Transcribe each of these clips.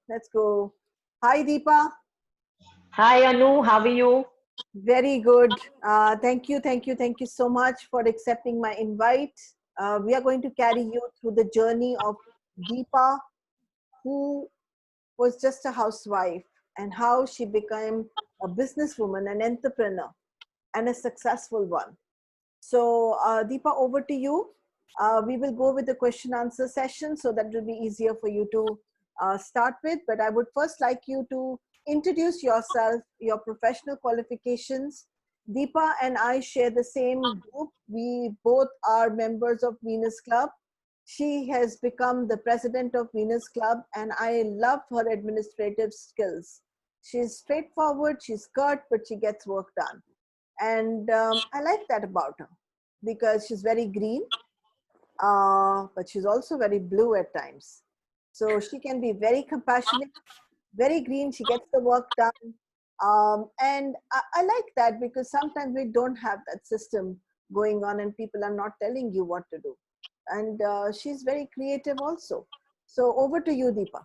Let's go. Hi, Deepa. Hi Anu, how are you? Very good. Thank you so much for accepting my invite. We are going to carry you through the journey of Deepa, who was just a housewife, and how she became a businesswoman, an entrepreneur, and a successful one. So, Deepa, over to you. We will go with the question answer session so that will be easier for you to start with. But I would first like you to introduce yourself, your professional qualifications. Deepa and I share the same group. We both are members of Venus Club. She has become the president of Venus Club, and I love her administrative skills. She's straightforward, she's curt, but she gets work done. And I like that about her because she's very green, but she's also very blue at times. So she can be very compassionate, very green. She gets the work done. And I like that because sometimes we don't have that system going on and people are not telling you what to do. And she's very creative also. So over to you, Deepa.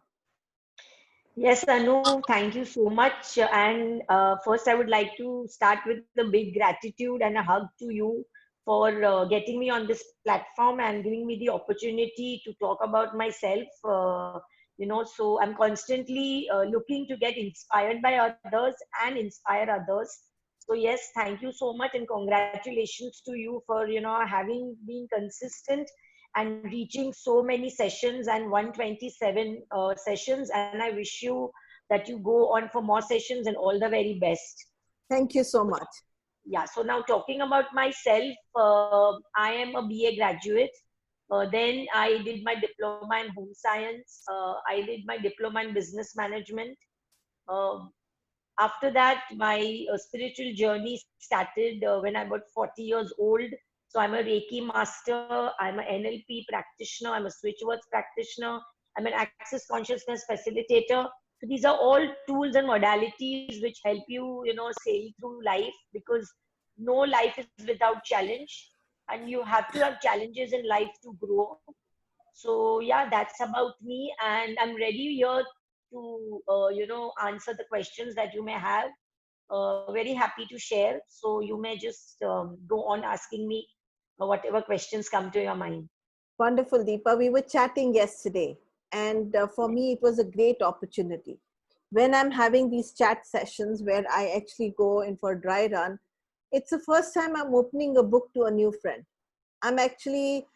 Yes, Anu, thank you so much. And first, I would like to start with a big gratitude and a hug to you for getting me on this platform and giving me the opportunity to talk about myself. So I'm constantly looking to get inspired by others and inspire others. So yes, thank you so much and congratulations to you for having been consistent and reaching so many sessions and 127 sessions. And I wish you that you go on for more sessions and all the very best. Thank you so much. Yeah, so now talking about myself, I am a BA graduate. Then I did my diploma in home science. I did my diploma in business management. Uh, After that, my spiritual journey started when I was 40 years old. So I'm a Reiki master, I'm an NLP practitioner, I'm a switch words practitioner, I'm an access consciousness facilitator. So these are all tools and modalities which help you, sail through life, because no life is without challenge, and you have to have challenges in life to grow. So yeah, that's about me, and I'm ready here to answer the questions that you may have. Very happy to share. So you may just go on asking me whatever questions come to your mind. Wonderful, Deepa. We were chatting yesterday, and for me, it was a great opportunity. When I'm having these chat sessions where I actually go in for a dry run, it's the first time I'm opening a book to a new friend. I'm actually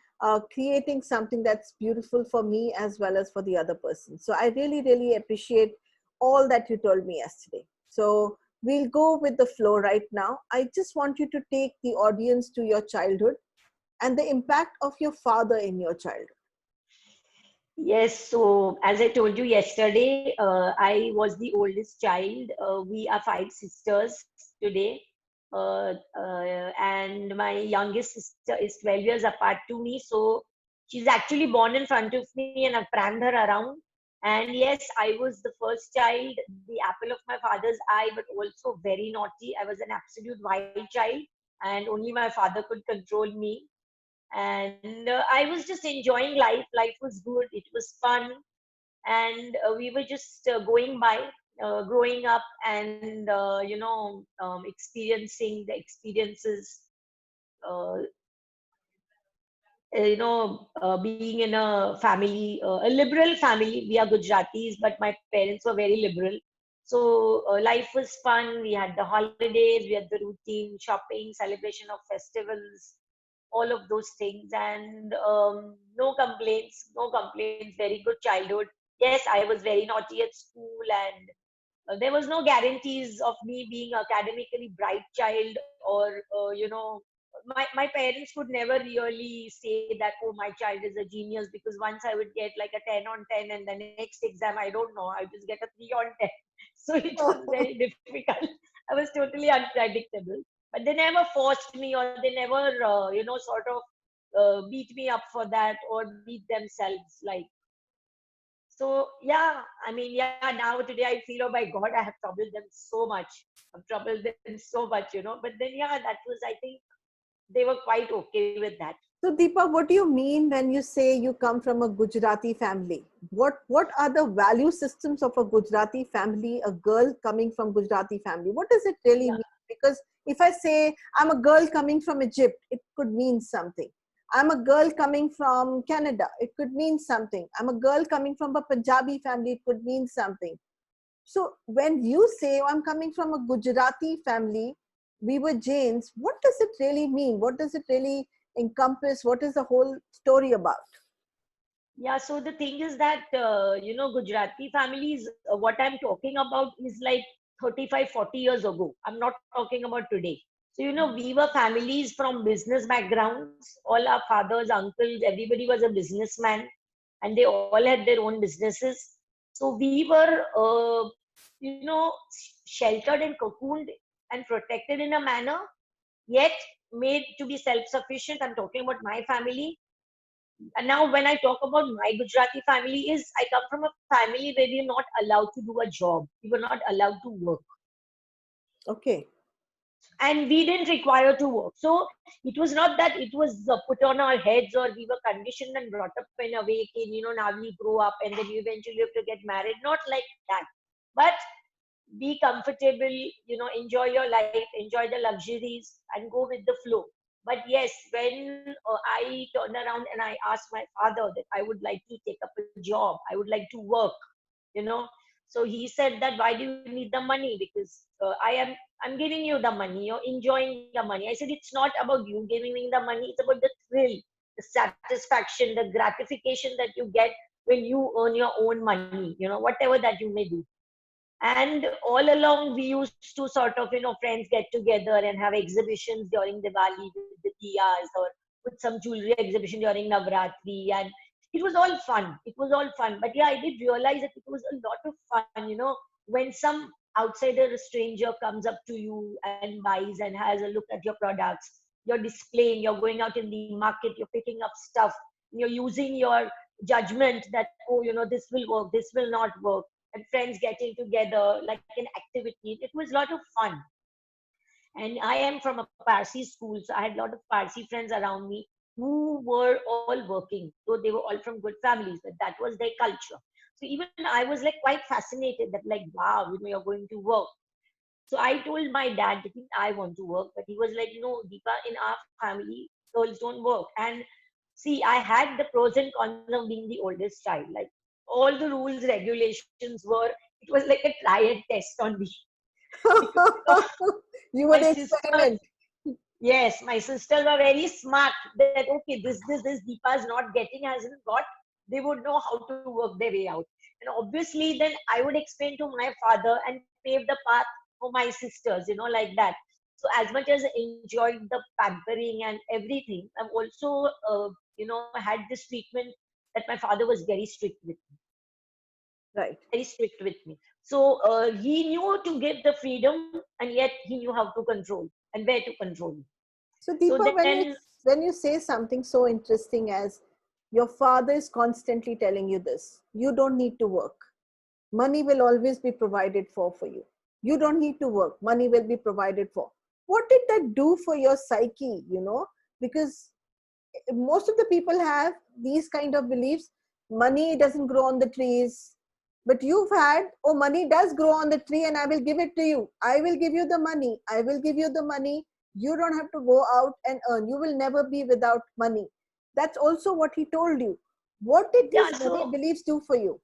creating something that's beautiful for me as well as for the other person. So I really, really appreciate all that you told me yesterday. So we'll go with the flow right now. I just want you to take the audience to your childhood and the impact of your father in your childhood. Yes, so as I told you yesterday, I was the oldest child. We are five sisters today. And my youngest sister is 12 years apart to me. So she's actually born in front of me and I've prammed her around. And yes, I was the first child, the apple of my father's eye, but also very naughty. I was an absolute wild child, and only my father could control me. And I was just enjoying life. Life was good, it was fun, and we were just going by, growing up, and experiencing the experiences, uh, being in a family, a liberal family. We are Gujaratis, but my parents were very liberal. So life was fun. We had the holidays, we had the routine, shopping, celebration of festivals, all of those things, and no complaints, no complaints. Very good childhood. Yes, I was very naughty at school, and there was no guarantees of me being academically bright child, or my parents could never really say that, oh, my child is a genius, because once I would get like a 10 on 10, and the next exam, I don't know, I just get a 3 on 10. So it was very difficult. I was totally unpredictable, but they never forced me, or they never sort of beat me up for that, or beat themselves, like. So yeah, I mean, yeah, now today I feel, oh my God, I have troubled them so much. I've troubled them so much. But then, yeah, that was, I think they were quite okay with that. So Deepa, what do you mean when you say you come from a Gujarati family? What are the value systems of a Gujarati family, a girl coming from Gujarati family? What does it really Yeah. mean? Because if I say I'm a girl coming from Egypt, it could mean something. I'm a girl coming from Canada, it could mean something. I'm a girl coming from a Punjabi family, it could mean something. So when you say, "Oh, I'm coming from a Gujarati family, we were Jains," what does it really mean? What does it really encompass? What is the whole story about? Yeah, so the thing is that, Gujarati families, what I'm talking about is like 35, 40 years ago. I'm not talking about today. So, we were families from business backgrounds. All our fathers, uncles, everybody was a businessman and they all had their own businesses. So we were, sheltered and cocooned and protected in a manner, yet made to be self-sufficient. I'm talking about my family. And now when I talk about my Gujarati family, is I come from a family where we are not allowed to do a job. We were not allowed to work. Okay. And we didn't require to work. So it was not that it was put on our heads or we were conditioned and brought up in a way, now we grow up and then you eventually have to get married. Not like that. But be comfortable, enjoy your life, enjoy the luxuries, and go with the flow. But yes, when I turned around and I asked my father that I would like to take up a job, I would like to work, you know. So he said that why do you need the money? Because I'm giving you the money, you're enjoying the money. I said it's not about you giving me the money, it's about the thrill, the satisfaction, the gratification that you get when you earn your own money, whatever that you may do. And all along, we used to sort of, friends get together and have exhibitions during Diwali with the diyas or with some jewelry exhibition during Navratri. And it was all fun. It was all fun. But yeah, I did realize that it was a lot of fun, when some outsider, a stranger comes up to you and buys and has a look at your products. You're displaying, you're going out in the market, you're picking up stuff, you're using your judgment that, oh, this will work, this will not work, and friends getting together like an activity. It was a lot of fun. And I am from a Parsi school, so I had a lot of Parsi friends around me who were all working. So they were all from good families, but that was their culture. So even I was like quite fascinated that like, wow, you're going to work. So I told my dad that I want to work, but he was like, Deepa, in our family, girls don't work. And see, I had the pros and cons of being the oldest child. Like all the rules, regulations were, it was like a triad test on me. Because, You were my the sisters, experiment. yes, my sisters were very smart that, okay, this Deepa is not getting, hasn't got, they would know how to work their way out. And obviously, then I would explain to my father and pave the path for my sisters, like that. So as much as I enjoyed the pampering and everything, I've also, had this treatment that my father was very strict with me, Right. very strict with me. So he knew to give the freedom, and yet he knew how to control and where to control. So So Deepa, then, when you say something so interesting as your father is constantly telling you this, you don't need to work. Money will always be provided for you. You don't need to work. Money will be provided for. What did that do for your psyche, Because most of the people have these kind of beliefs. Money doesn't grow on the trees, but you've had, oh, money does grow on the tree and I will give it to you. I will give you the money. I will give you the money. You don't have to go out and earn. You will never be without money. That's also what he told you. What did yeah, these money so beliefs do for you?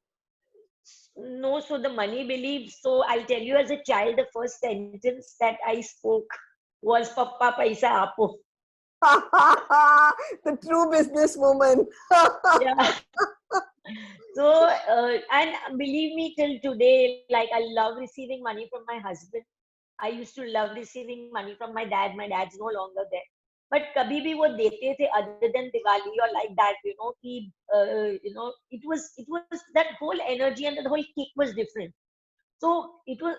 no, so the money belief. So I'll tell you, as a child, the first sentence that I spoke was "Papa paisa apo." The true businesswoman. Yeah. So and believe me, till today, like I love receiving money from my husband. I used to love receiving money from my dad. My dad's no longer there. But kabhi bhi wo dete the other than Diwali or like that, it was that whole energy and the whole kick was different. So it was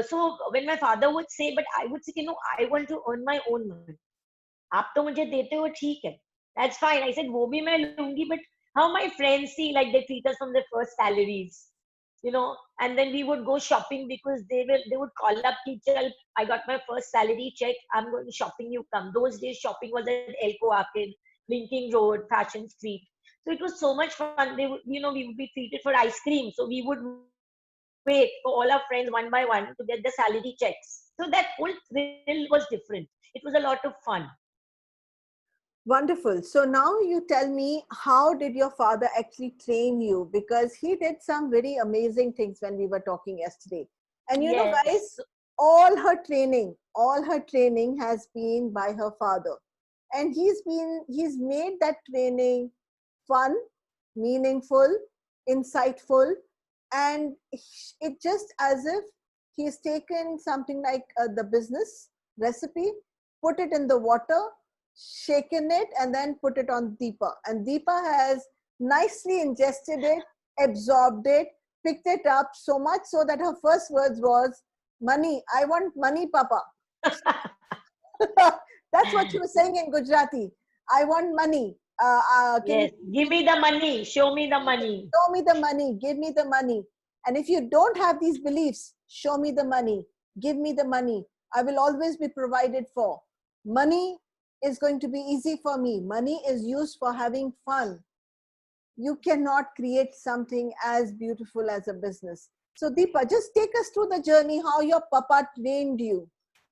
so when my father would say, but I would say, I want to earn my own money. आप तो मुझे देते हो ठीक है. That's fine. I said वो भी मैं लूंगी, but how my friends see, like they treat us from their first salaries, and then we would go shopping because they would call up teacher, I got my first salary check, I'm going shopping, you come. Those days shopping was at Elko Arcade. Linking Road, Fashion Street. So it was so much fun. They would, we would be treated for ice cream. So we would wait for all our friends one by one to get the salary checks. So that whole thrill was different. It was a lot of fun. Wonderful. So now you tell me, how did your father actually train you? Because he did some very amazing things when we were talking yesterday. And you know, Yes. guys, all her training has been by her father. And he's made that training fun, meaningful, insightful, and it just as if he's taken something like the business recipe, put it in the water, shaken it, and then put it on Deepa. And Deepa has nicely ingested it, absorbed it, picked it up so much so that her first words was, "Money, I want money, Papa." That's what she was saying in Gujarati. I want money. Can you Yes. Give me the money. Show me the money. show me the money? Give me the money. And if you don't have these beliefs, show me the money. Give me the money. I will always be provided for. Money is going to be easy for me. Money is used for having fun. You cannot create something as beautiful as a business. So, Deepa, just take us through the journey how your papa trained you,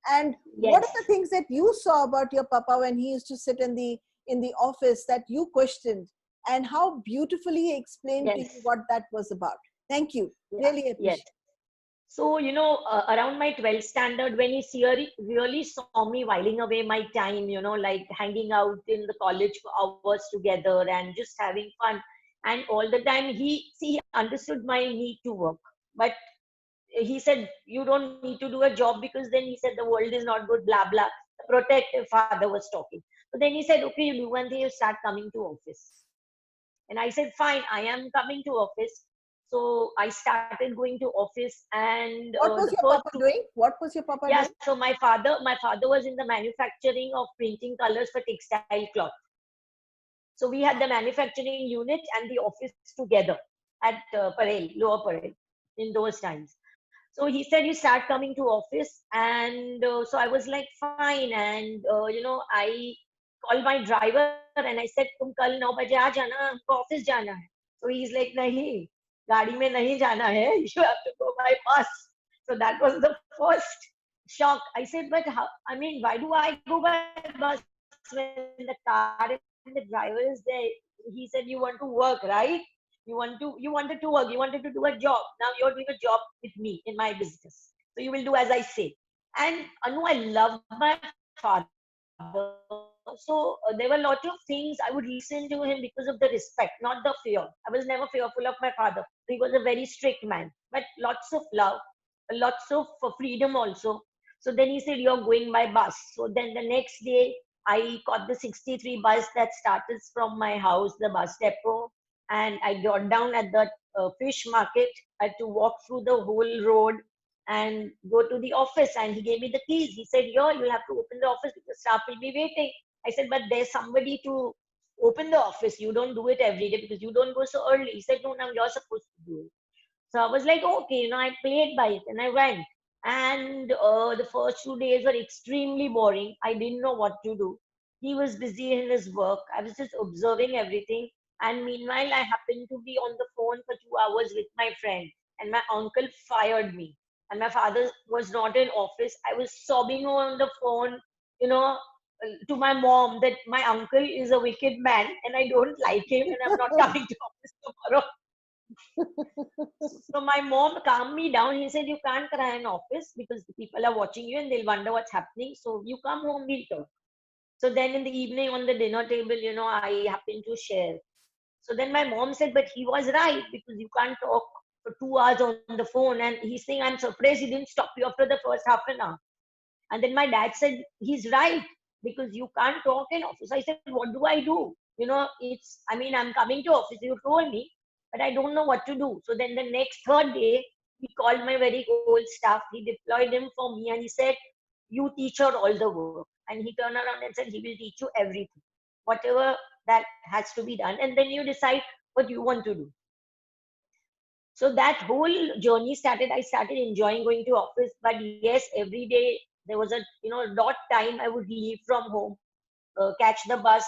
and what Yes. are the things that you saw about your papa when he used to sit in the office that you questioned, and how beautifully he explained to you Yes. what that was about. Thank you. Yeah. Really Yes. appreciate. So, around my 12th standard, when he really saw me whiling away my time, like hanging out in the college for hours together and just having fun. And all the time, he understood my need to work. But he said, you don't need to do a job, because then he said, the world is not good, blah, blah. The protective father was talking. So then he said, okay, you do one thing, you start coming to office. And I said, fine, I am coming to office. So I started going to office, and What was the your first papa two, doing? What was your papa yeah. doing? So my father was in the manufacturing of printing colors for textile cloth. So we had the manufacturing unit and the office together at Parel, Lower Parel, in those times. So he said, you start coming to office. And so I was like, fine. And, I called my driver and I said, tum kal 9 baje aa jana, humko office jana hai. So he's like, nahi, gaadi mein nahi jana hai, you have to go by bus. So that was the first shock. I said, but how, I mean, why do I go by bus when the car and the driver is there? He said, you want to work, right? You wanted to work, you wanted to do a job. Now you're doing a job with me in my business. So you will do as I say. And Anu, I love my father. So there were a lot of things I would listen to him because of the respect, not the fear. I was never fearful of my father. He was a very strict man, but lots of love, lots of freedom also. So then he said, you're going by bus. So then the next day, I caught the 63 bus that started from my house, the bus depot, and I got down at the fish market. I had to walk through the whole road and go to the office. And he gave me the keys. He said, "Here, you'll have to open the office because staff will be waiting." I said, "But there's somebody to open the office. You don't do it every day because you don't go so early." He said, "No, now you're supposed to do it." So I was like, okay, I played by it and I went. And the first 2 days were extremely boring. I didn't know what to do. He was busy in his work. I was just observing everything. And meanwhile, I happened to be on the phone for 2 hours with my friend. And my uncle fired me. And my father was not in office. I was sobbing on the phone, to my mom that my uncle is a wicked man and I don't like him and I'm not coming to office tomorrow. So my mom calmed me down. He said, you can't cry in office because the people are watching you and they'll wonder what's happening. So you come home, we'll talk. So then in the evening on the dinner table, I happened to share. So then my mom said, but he was right because you can't talk for 2 hours on the phone. And he's saying, I'm surprised he didn't stop you after the first half an hour. And then my dad said, he's right because you can't talk in office. I said, what do I do? I'm coming to office. You told me, but I don't know what to do. So then the next third day, he called my very old staff. He deployed him for me and he said, you teach her all the work. And he turned around and said, he will teach you everything, whatever that has to be done. And then you decide what you want to do. So that whole journey started. I started enjoying going to office, but yes, every day there was a dot time I would leave from home, catch the bus,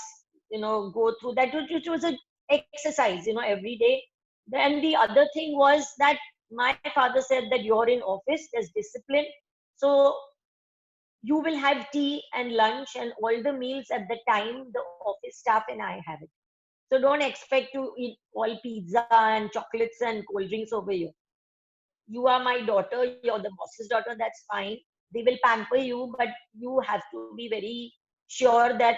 go through that, which was an exercise, every day. Then the other thing was that my father said that you're in office, there's discipline. So you will have tea and lunch and all the meals at the time the office staff and I have it. So don't expect to eat all pizza and chocolates and cold drinks over here. You are my daughter, you're the boss's daughter, that's fine. They will pamper you, but you have to be very sure that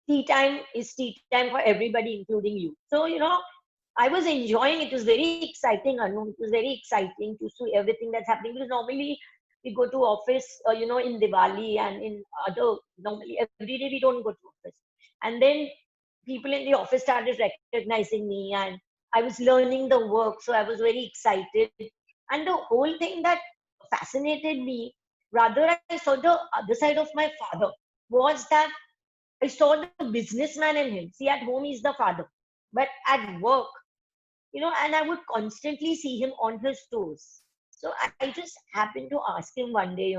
tea time is tea time for everybody, including you. So, I was enjoying it. It was very exciting, Anu. It was very exciting to see everything that's happening because normally we go to office, in Diwali and in normally every day we don't go to office. And then people in the office started recognizing me and I was learning the work. So I was very excited. And the whole thing that fascinated me, rather I saw the other side of my father, was that I saw the businessman in him. See, at home he's the father, but at work, and I would constantly see him on his toes. So I just happened to ask him one day,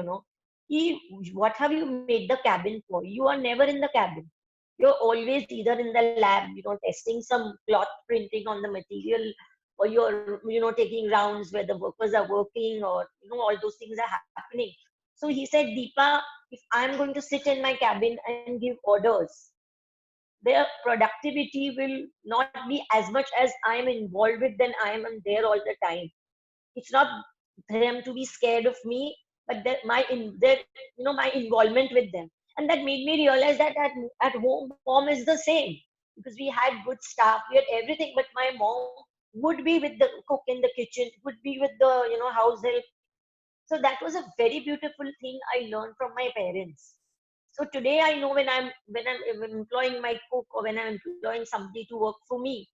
what have you made the cabin for? You are never in the cabin. You're always either in the lab, testing some cloth printing on the material, or you're, taking rounds where the workers are working, or, all those things are happening. So he said, Deepa, if I'm going to sit in my cabin and give orders, their productivity will not be as much as I am involved with them. I am there all the time. It's not them to be scared of me, but my involvement with them. And that made me realize that at home, mom is the same because we had good staff, we had everything, but my mom would be with the cook in the kitchen, would be with the house help. So that was a very beautiful thing I learned from my parents. So today I know when I'm employing my cook or when I'm employing somebody to work for me,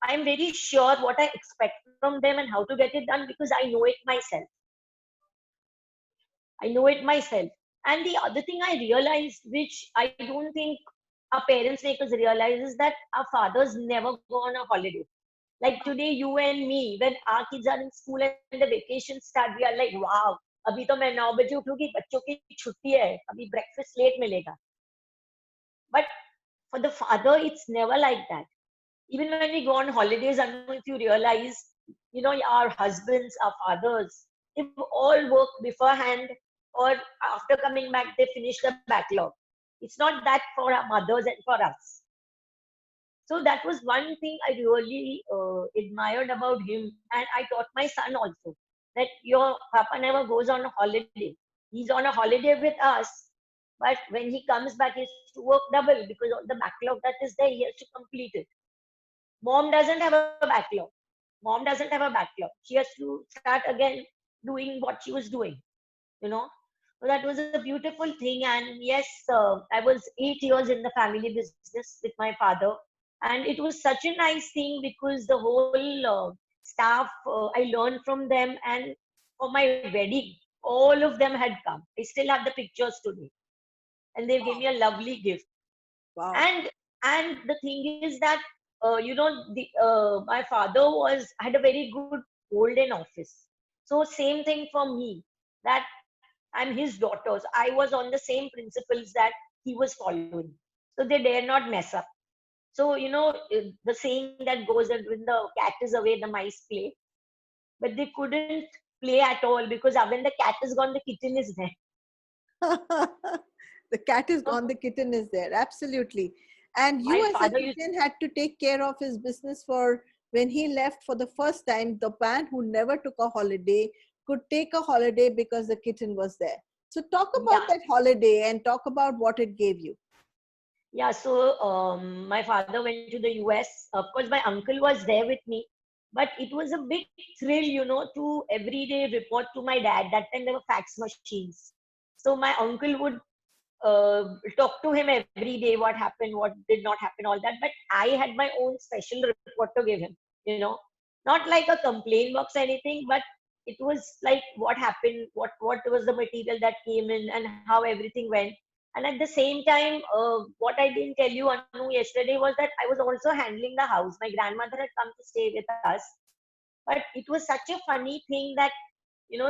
I'm very sure what I expect from them and how to get it done because I know it myself. I know it myself. And the other thing I realized, which I don't think our parents make us realize, is that our fathers never go on a holiday. Like today, you and me, when our kids are in school and the vacation start, we are like, wow, अभी तो मैं 9 बजे उठूंगी बच्चों की छुट्टी है अभी breakfast late मिलेगा. But for the father, it's never like that. Even when we go on holidays, I don't know if you realize, our husbands, our fathers, they all work beforehand or after coming back, they finish the backlog. It's not that for our mothers and for us. So that was one thing I really admired about him. And I taught my son also that your papa never goes on a holiday. He's on a holiday with us. But when he comes back, he has to work double because of the backlog that is there, he has to complete it. Mom doesn't have a backlog. Mom doesn't have a backlog. She has to start again doing what she was doing, you know. So that was a beautiful thing. And yes, I was 8 years in the family business with my father. And it was such a nice thing because the whole staff, I learned from them. And for my wedding, all of them had come. I still have the pictures today. And they gave me a lovely gift. Wow. And the thing is that my father had a very good hold in office. So same thing for me, that I'm his daughters. I was on the same principles that he was following. So they dare not mess up. So the saying that goes that when the cat is away, the mice play. But they couldn't play at all because when the cat is gone, the kitten is there. The cat is gone, the kitten is there. Absolutely. And you My as a father kitten had to take care of his business for when he left for the first time. The man who never took a holiday could take a holiday because the kitten was there. So talk about Yeah. that holiday and talk about what it gave you. Yeah, so my father went to the US. Of course, my uncle was there with me, but it was a big thrill, to every day report to my dad. That time there were fax machines. So my uncle would talk to him every day, what happened, what did not happen, all that. But I had my own special report to give him, not like a complaint box or anything, but it was like what happened, what was the material that came in, and how everything went. And at the same time, what I didn't tell you, Anu, yesterday was that I was also handling the house. My grandmother had come to stay with us, but it was such a funny thing that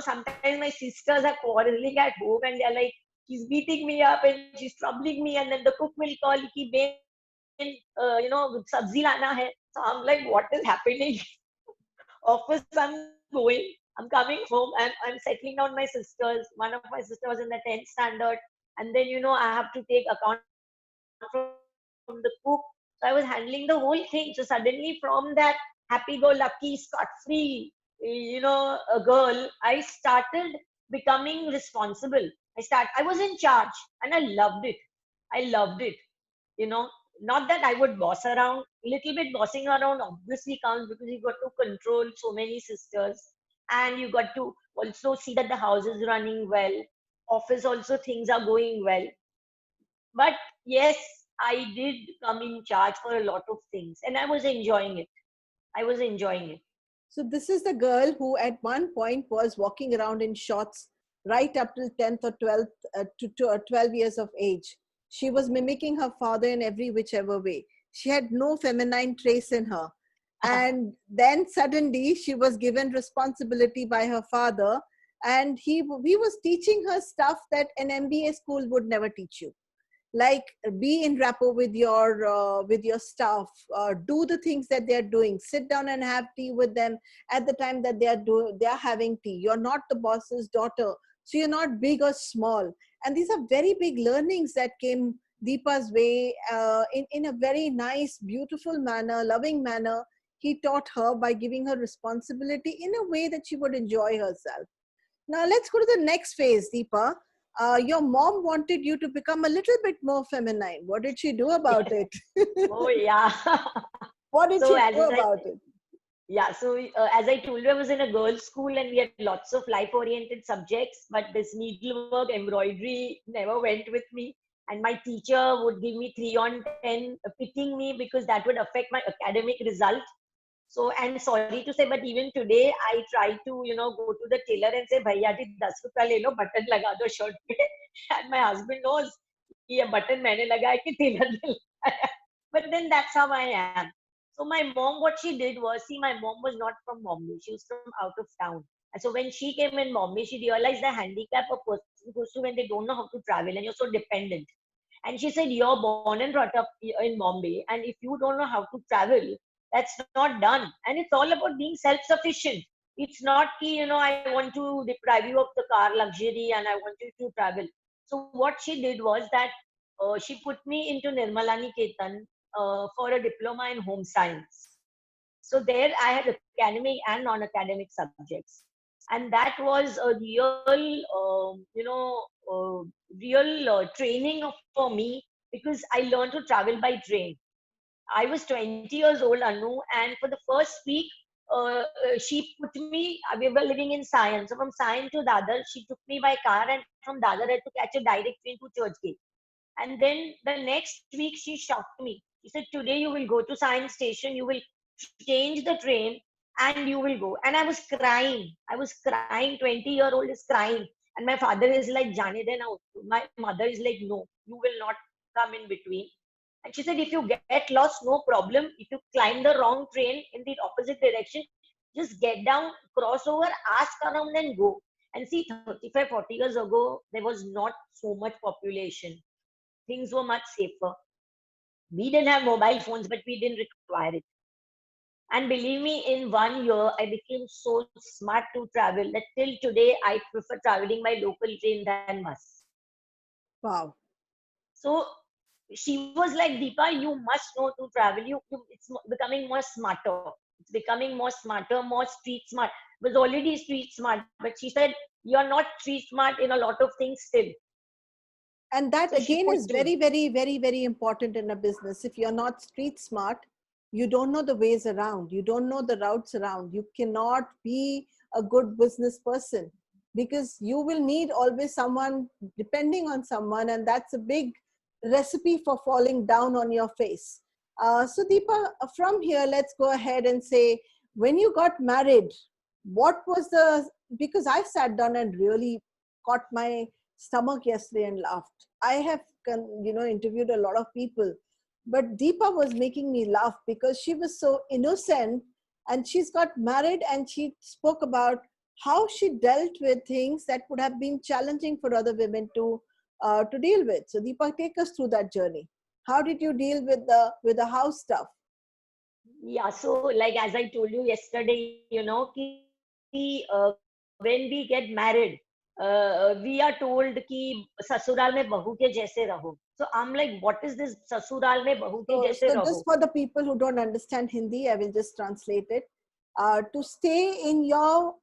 sometimes my sisters are quarreling at home and they're like, she's beating me up and she's troubling me, and then the cook will call, ki, sabzi lana hai. So I'm like, what is happening? Office I'm going, I'm coming home, I'm settling down my sisters. One of my sisters was in the 10th standard. And then, I have to take account from the cook. So I was handling the whole thing. So suddenly from that happy-go-lucky, scot-free, a girl, I started becoming responsible. I was in charge and I loved it. I loved it. You know, not that I would boss around. Little bit bossing around obviously counts because you got to control so many sisters and you got to also see that the house is running well. Office also things are going well. But yes, I did come in charge for a lot of things and I was enjoying it. I was enjoying it. So this is the girl who at one point was walking around in shorts right up till 10th or 12th to 12 years of age. She was mimicking her father in every whichever way. She had no feminine trace in her. And then suddenly she was given responsibility by her father, and he was teaching her stuff that an MBA school would never teach you, like be in rapport with your staff, do the things that they're doing, sit down and have tea with them at the time that they're having tea. You're not the boss's daughter, so you're not big or small. And these are very big learnings that came Deepa's way, in a very nice, beautiful manner, loving manner. He taught her by giving her responsibility in a way that she would enjoy herself. Now let's go to the next phase, Deepa. Your mom wanted you to become a little bit more feminine. What did she do about Yes. it? Oh, yeah. What did So she as do I about it? Yeah, so as I told you, I was in a girls' school and we had lots of life-oriented subjects, but this needlework, embroidery never went with me. And my teacher would give me 3 on 10, picking me because that would affect my academic result. So, and sorry to say, but even today, I try to, go to the tailor and say, Bhaiya ji, 10 rupees le lo, button laga do shirt pe. And my husband knows, ye button maine lagaya ki tailor ne lagaya. But then that's how I am. So my mom, what she did was, see, my mom was not from Bombay. She was from out of town. And so when she came in Bombay, she realized the handicap a person goes to when they don't know how to travel and you're so dependent. And she said, you're born and brought up in Bombay. And if you don't know how to travel, that's not done. And it's all about being self-sufficient. It's not, I want to deprive you of the car luxury and I want you to travel. So what she did was that she put me into Nirmala Niketan for a diploma in home science. So there I had academic and non-academic subjects. And that was a real, real training for me because I learned to travel by train. I was 20 years old, Anu, and for the first week, she put me, we were living in Sion. So from Sion to Dadar, she took me by car, and from Dadar, I had to catch a direct train to Churchgate. And then the next week, she shocked me. She said, today you will go to Sion station, you will change the train, and you will go. And I was crying. I was crying. 20-year-old is crying. And my father is like, Jane de now. My mother is like, no, you will not come in between. And she said, if you get lost, no problem. If you climb the wrong train in the opposite direction, just get down, cross over, ask around and go. And see, 35, 40 years ago, there was not so much population. Things were much safer. We didn't have mobile phones, but we didn't require it. And believe me, in 1 year, I became so smart to travel that till today, I prefer traveling by local train than bus. Wow. So she was like, Deepa, you must know to travel. It's becoming more smarter. It's becoming more smarter, more street smart. It was already street smart, but she said, you're not street smart in a lot of things still. And that So she again put is me. very, very, very, very important in a business. If you're not street smart, you don't know the ways around, you don't know the routes around, you cannot be a good business person, because you will need always someone depending on someone, and that's a big recipe for falling down on your face. So Deepa, from here, let's go ahead and say, when you got married, what was the, because I sat down and really caught my stomach yesterday and laughed. I have, interviewed a lot of people, but Deepa was making me laugh because she was so innocent, and she's got married and she spoke about how she dealt with things that would have been challenging for other women to deal with. So Deepa, take us through that journey. How did you deal with the house stuff? Yeah, so like as I told you yesterday, when we get married, we are told कि ससुराल में बहू के जैसे रहो. So I'm like, what is this ससुराल में बहू के So, जैसे so रहो? just for the people who don't understand Hindi, I will just translate it. To stay in your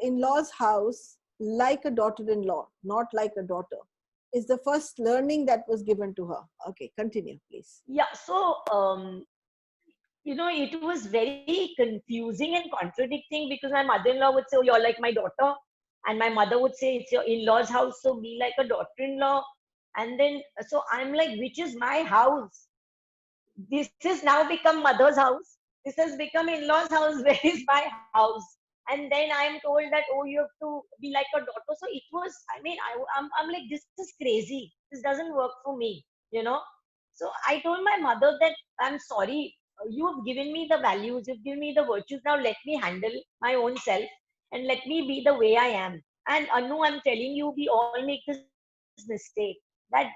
in-laws' house like a daughter-in-law, not like a daughter, is the first learning that was given to her. Okay, continue, please. Yeah, so it was very confusing and contradicting because my mother-in-law would say, "Oh, you're like my daughter," and my mother would say, "It's your in-laws' house, so be like a daughter-in-law." And then, so I'm like, which is my house? This has now become mother's house. This has become in-laws' house. Where is my house? And then I'm told that, oh, you have to be like a daughter. So it was, I mean, I'm like, this is crazy. This doesn't work for me, you know. So I told my mother that I'm sorry. You have given me the values, you've given me the virtues. Now let me handle my own self and let me be the way I am. And Anu, I'm telling you, we all make this mistake that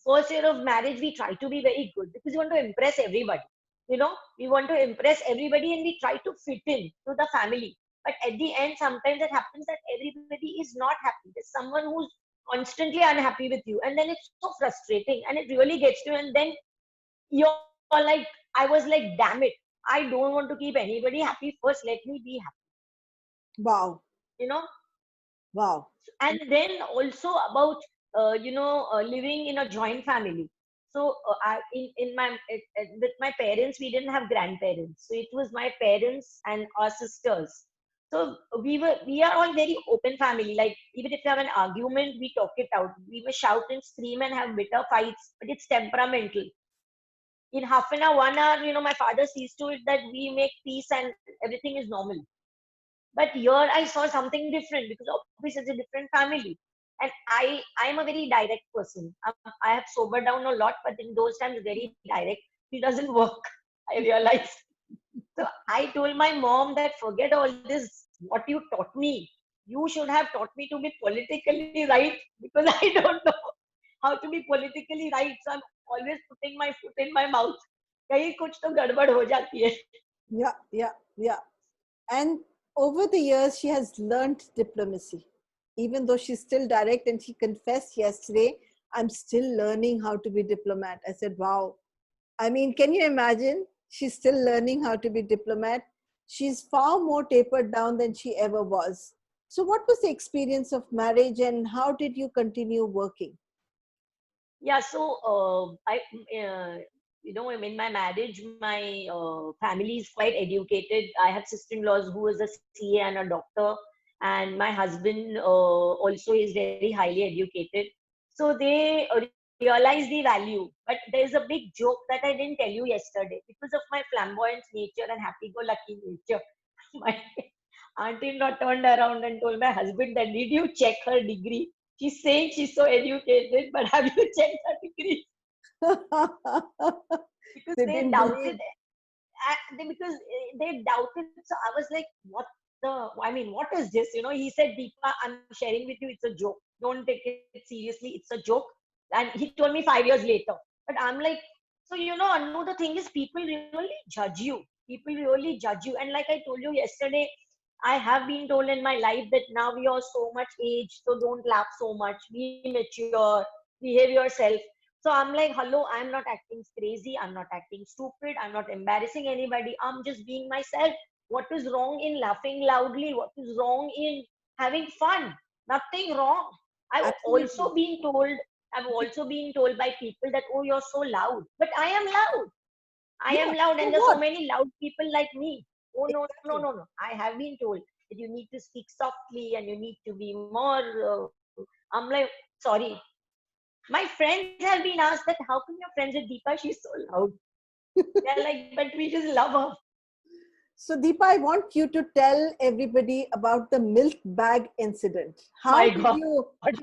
first year of marriage we try to be very good because we want to impress everybody. We want to impress everybody and we try to fit in to the family. But at the end, sometimes it happens that everybody is not happy. There's someone who's constantly unhappy with you, and then it's so frustrating and it really gets to you. And then you're like, I was like, damn it, I don't want to keep anybody happy. First, let me be happy, Wow, you know. wow. And then also about living in a joint family. So with my parents we didn't have grandparents, so it was my parents and our sisters. So we are all very open family. Like even if we have an argument, we talk it out. We may shout and scream and have bitter fights, but it's temperamental. In half an hour, 1 hour, my father sees to it that we make peace and everything is normal. But here I saw something different because obviously it's a different family. And I'm a very direct person. I have sobered down a lot, but in those times, very direct. It doesn't work, I realized. So I told my mom that forget all this, what you taught me. You should have taught me to be politically right because I don't know how to be politically right. So I'm always putting my foot in my mouth. कहीं कुछ तो गड़बड़ हो जाती है. Yeah, yeah, yeah. And over the years, she has learned diplomacy. Even though she's still direct, and she confessed yesterday, I'm still learning how to be diplomat. I said, wow. I mean, can you imagine? She's still learning how to be diplomat. She's far more tapered down than she ever was. So, what was the experience of marriage, and how did you continue working? Yeah, so in my marriage, my family is quite educated. I have sister-in-laws who is a CA and a doctor, and my husband also is very highly educated. So they realize the value. But there is a big joke that I didn't tell you yesterday because of my flamboyant nature and happy-go-lucky nature. My auntie-in-law turned around and told my husband that, did you check her degree? She's saying she's so educated, but have you checked her degree? Because They they didn't doubted believe. it. Because they doubted. So I was like, what I mean, what is this? He said, Deepa, I'm sharing with you, it's a joke. Don't take it seriously. It's a joke. And he told me 5 years later. But I'm like, so, Anu, the thing is, people really judge you. People really judge you. And like I told you yesterday, I have been told in my life that now you're so much age, so don't laugh so much. Be mature, behave yourself. So I'm like, hello, I'm not acting crazy. I'm not acting stupid. I'm not embarrassing anybody. I'm just being myself. What is wrong in laughing loudly? What is wrong in having fun? Nothing wrong. I've Absolutely. also been told, I've also been told by people that, oh, you're so loud. But I am loud. I Yeah. am loud, So and there's so what? many loud people like me. Oh, no, no, no, Exactly. no. I have been told that you need to speak softly and you need to be more. I'm like, sorry. My friends have been asked that how come your friends with Deepa, she's so loud. They're like, but we just love her. So, Deepa, I want you to tell everybody about the milk bag incident. My God.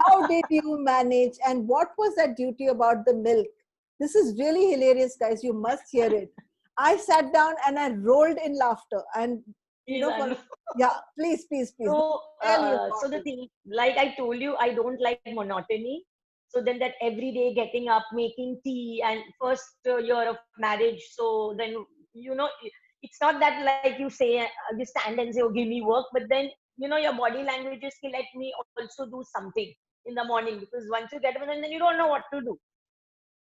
How did you manage, and what was that duty about the milk? This is really hilarious, guys. You must hear it. I sat down and I rolled in laughter. And you Please, know, Anu. yeah, please, please, please, So, tell your so the story. thing, like I told you, I don't like monotony. So then that every day getting up, making tea, and first year of marriage. So then, it's not that like you say, you stand and say, oh, give me work, but then, your body languages can let me also do something in the morning, because once you get up and then you don't know what to do.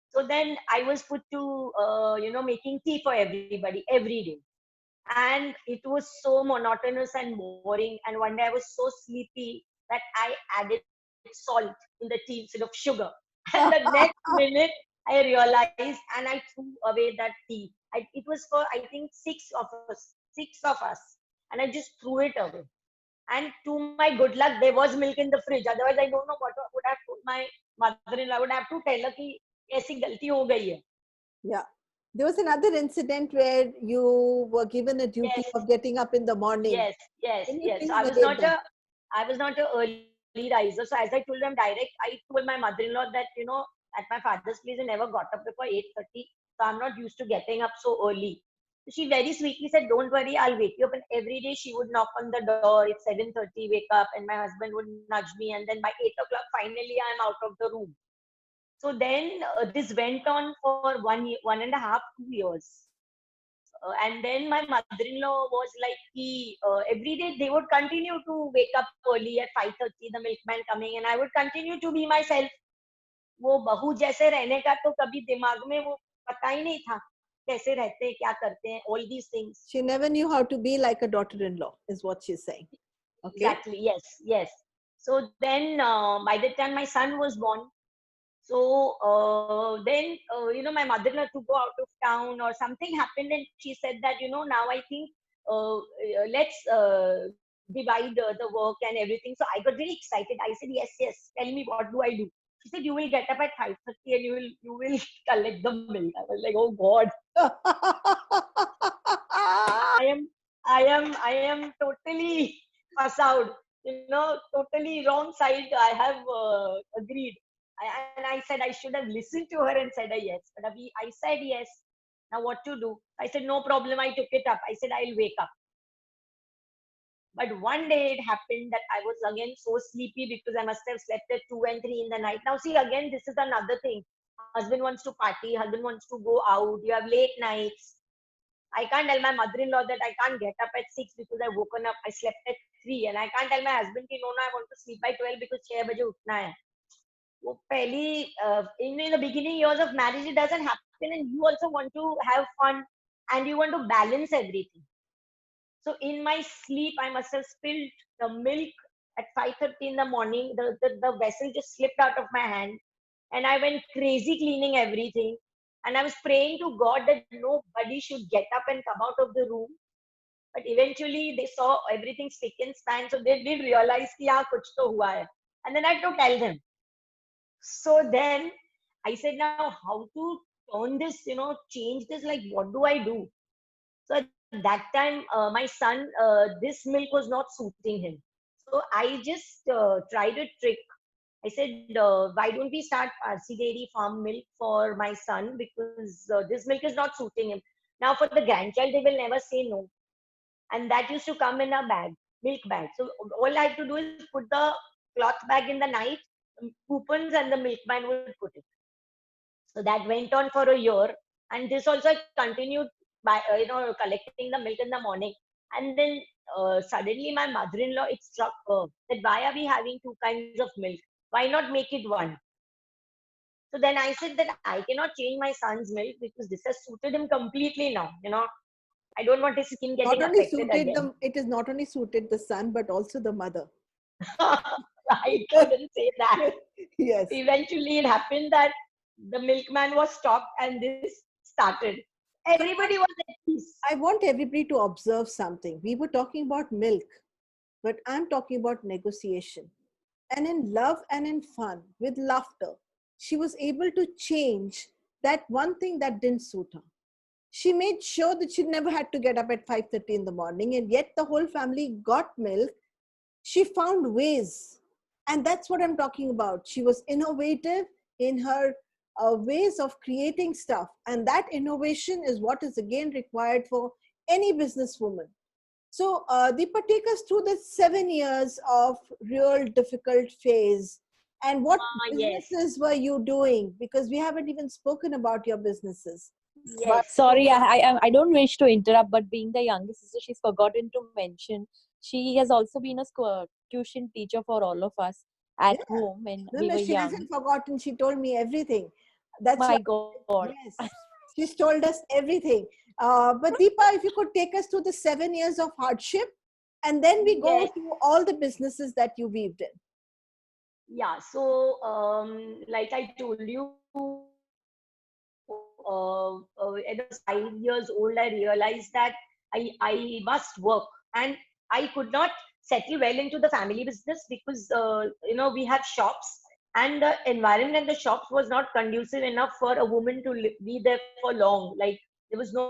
So then I was put to, making tea for everybody every day. And it was so monotonous and boring. And one day I was so sleepy that I added salt in the tea instead of sugar. And the next minute I realized, and I threw away that tea. It was for, I think, six of us. And I just threw it away. And to my good luck, there was milk in the fridge. Otherwise, I don't know what would have told my mother-in-law. I would have to tell her कि ऐसी गलती हो गई है. Yeah. There was another incident where you were given a duty Yes, of getting up in the morning. yes, yes, Can you yes. please narrate that? I was not a early riser. So as I told them direct, I told my mother-in-law that, at my father's place, I never got up before 8:30. So I'm not used to getting up so early. So she very sweetly said, don't worry, I'll wake you up. And every day she would knock on the door. It's 7:30, wake up. And my husband would nudge me. And then by 8 o'clock, finally, I'm out of the room. So then this went on for 1 year, 1.5, 2 years. And then my mother-in-law was like, every day they would continue to wake up early at 5:30, the milkman coming, and I would continue to be myself. वो बहू जैसे रहने का तो कभी दिमाग में वो पता ही नहीं था कैसे रहते हैं क्या करते हैं all these things. She never knew how to be like a daughter-in-law, is what she's saying. Okay. Exactly. Yes. So then by the time my son was born, so then my mother-in-law to go out of town or something happened, and she said that now I think let's divide the work and everything. So I got very excited. I said, yes, tell me, what do I do? She said, you will get up at 5:30 and you will collect the milk. I was like, oh God. I am totally pass out, totally wrong side. I have agreed. And I said I should have listened to her and said a yes. But I said yes. Now what to do? I said, no problem. I took it up. I said, I'll wake up. But one day it happened that I was again so sleepy because I must have slept at 2 and 3 in the night. Now see, again, this is another thing. Husband wants to party. Husband wants to go out. You have late nights. I can't tell my mother-in-law that I can't get up at 6 because I've woken up. I slept at 3. And I can't tell my husband, no, I want to sleep by 12 because 6 baje utna hai. Well, in the beginning years of marriage, it doesn't happen. And you also want to have fun and you want to balance everything. So in my sleep, I must have spilled the milk at 5:30 in the morning. The vessel just slipped out of my hand. And I went crazy cleaning everything. And I was praying to God that nobody should get up and come out of the room. But eventually they saw everything spick and span. So they did realize that kuch to hua hai. And then I had to tell them. So then I said, now how to turn this, change this? Like, what do I do? So at that time, my son, this milk was not suiting him. So I just tried a trick. I said, why don't we start RC Dairy Farm milk for my son, because this milk is not suiting him. Now for the grandchild, they will never say no. And that used to come in a bag, milk bag. So all I have to do is put the cloth bag in the night, coupons, and the milkman would put it. So that went on for a year. And this also I continued by, collecting the milk in the morning. And then suddenly my mother-in-law, it struck her that why are we having two kinds of milk? Why not make it one? So then I said that I cannot change my son's milk because this has suited him completely now. I don't want his skin getting affected again. It is not only suited the son, but also the mother. I couldn't say that. Yes. Eventually it happened that the milkman was stopped and this started. Everybody was at peace. I want everybody to observe something. We were talking about milk, but I'm talking about negotiation. And in love and in fun, with laughter, she was able to change that one thing that didn't suit her. She made sure that she never had to get up at 5:30 in the morning, and yet the whole family got milk. She found ways. And that's what I'm talking about. She was innovative in her ways of creating stuff. And that innovation is what is again required for any businesswoman. So Deepa, take us through the 7 years of real difficult phase And what Yes, businesses were you doing? Because we haven't even spoken about your businesses. yes. Sorry, So I don't wish to interrupt, but being the youngest sister, she's forgotten to mention she has also been a tuition teacher for all of us at Yeah. home when No, we no, were she young. hasn't forgotten. She told me everything. That's why, My God. yes, she's told us everything. But Deepa, if you could take us through the 7 years of hardship, and then we go yes, to all the businesses that you weaved in. yeah. So like I told you, when I was 5 years old, I realized that I must work, and I could not settle well into the family business because we have shops, and the environment in the shops was not conducive enough for a woman to be there for long. Like there was no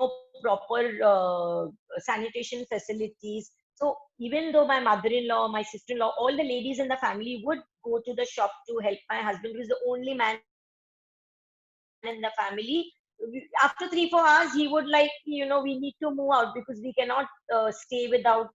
proper sanitation facilities. So even though my mother-in-law, my sister-in-law, all the ladies in the family would go to the shop to help my husband, who is the only man in the family. After 3-4 hours, he would like, we need to move out because we cannot stay without,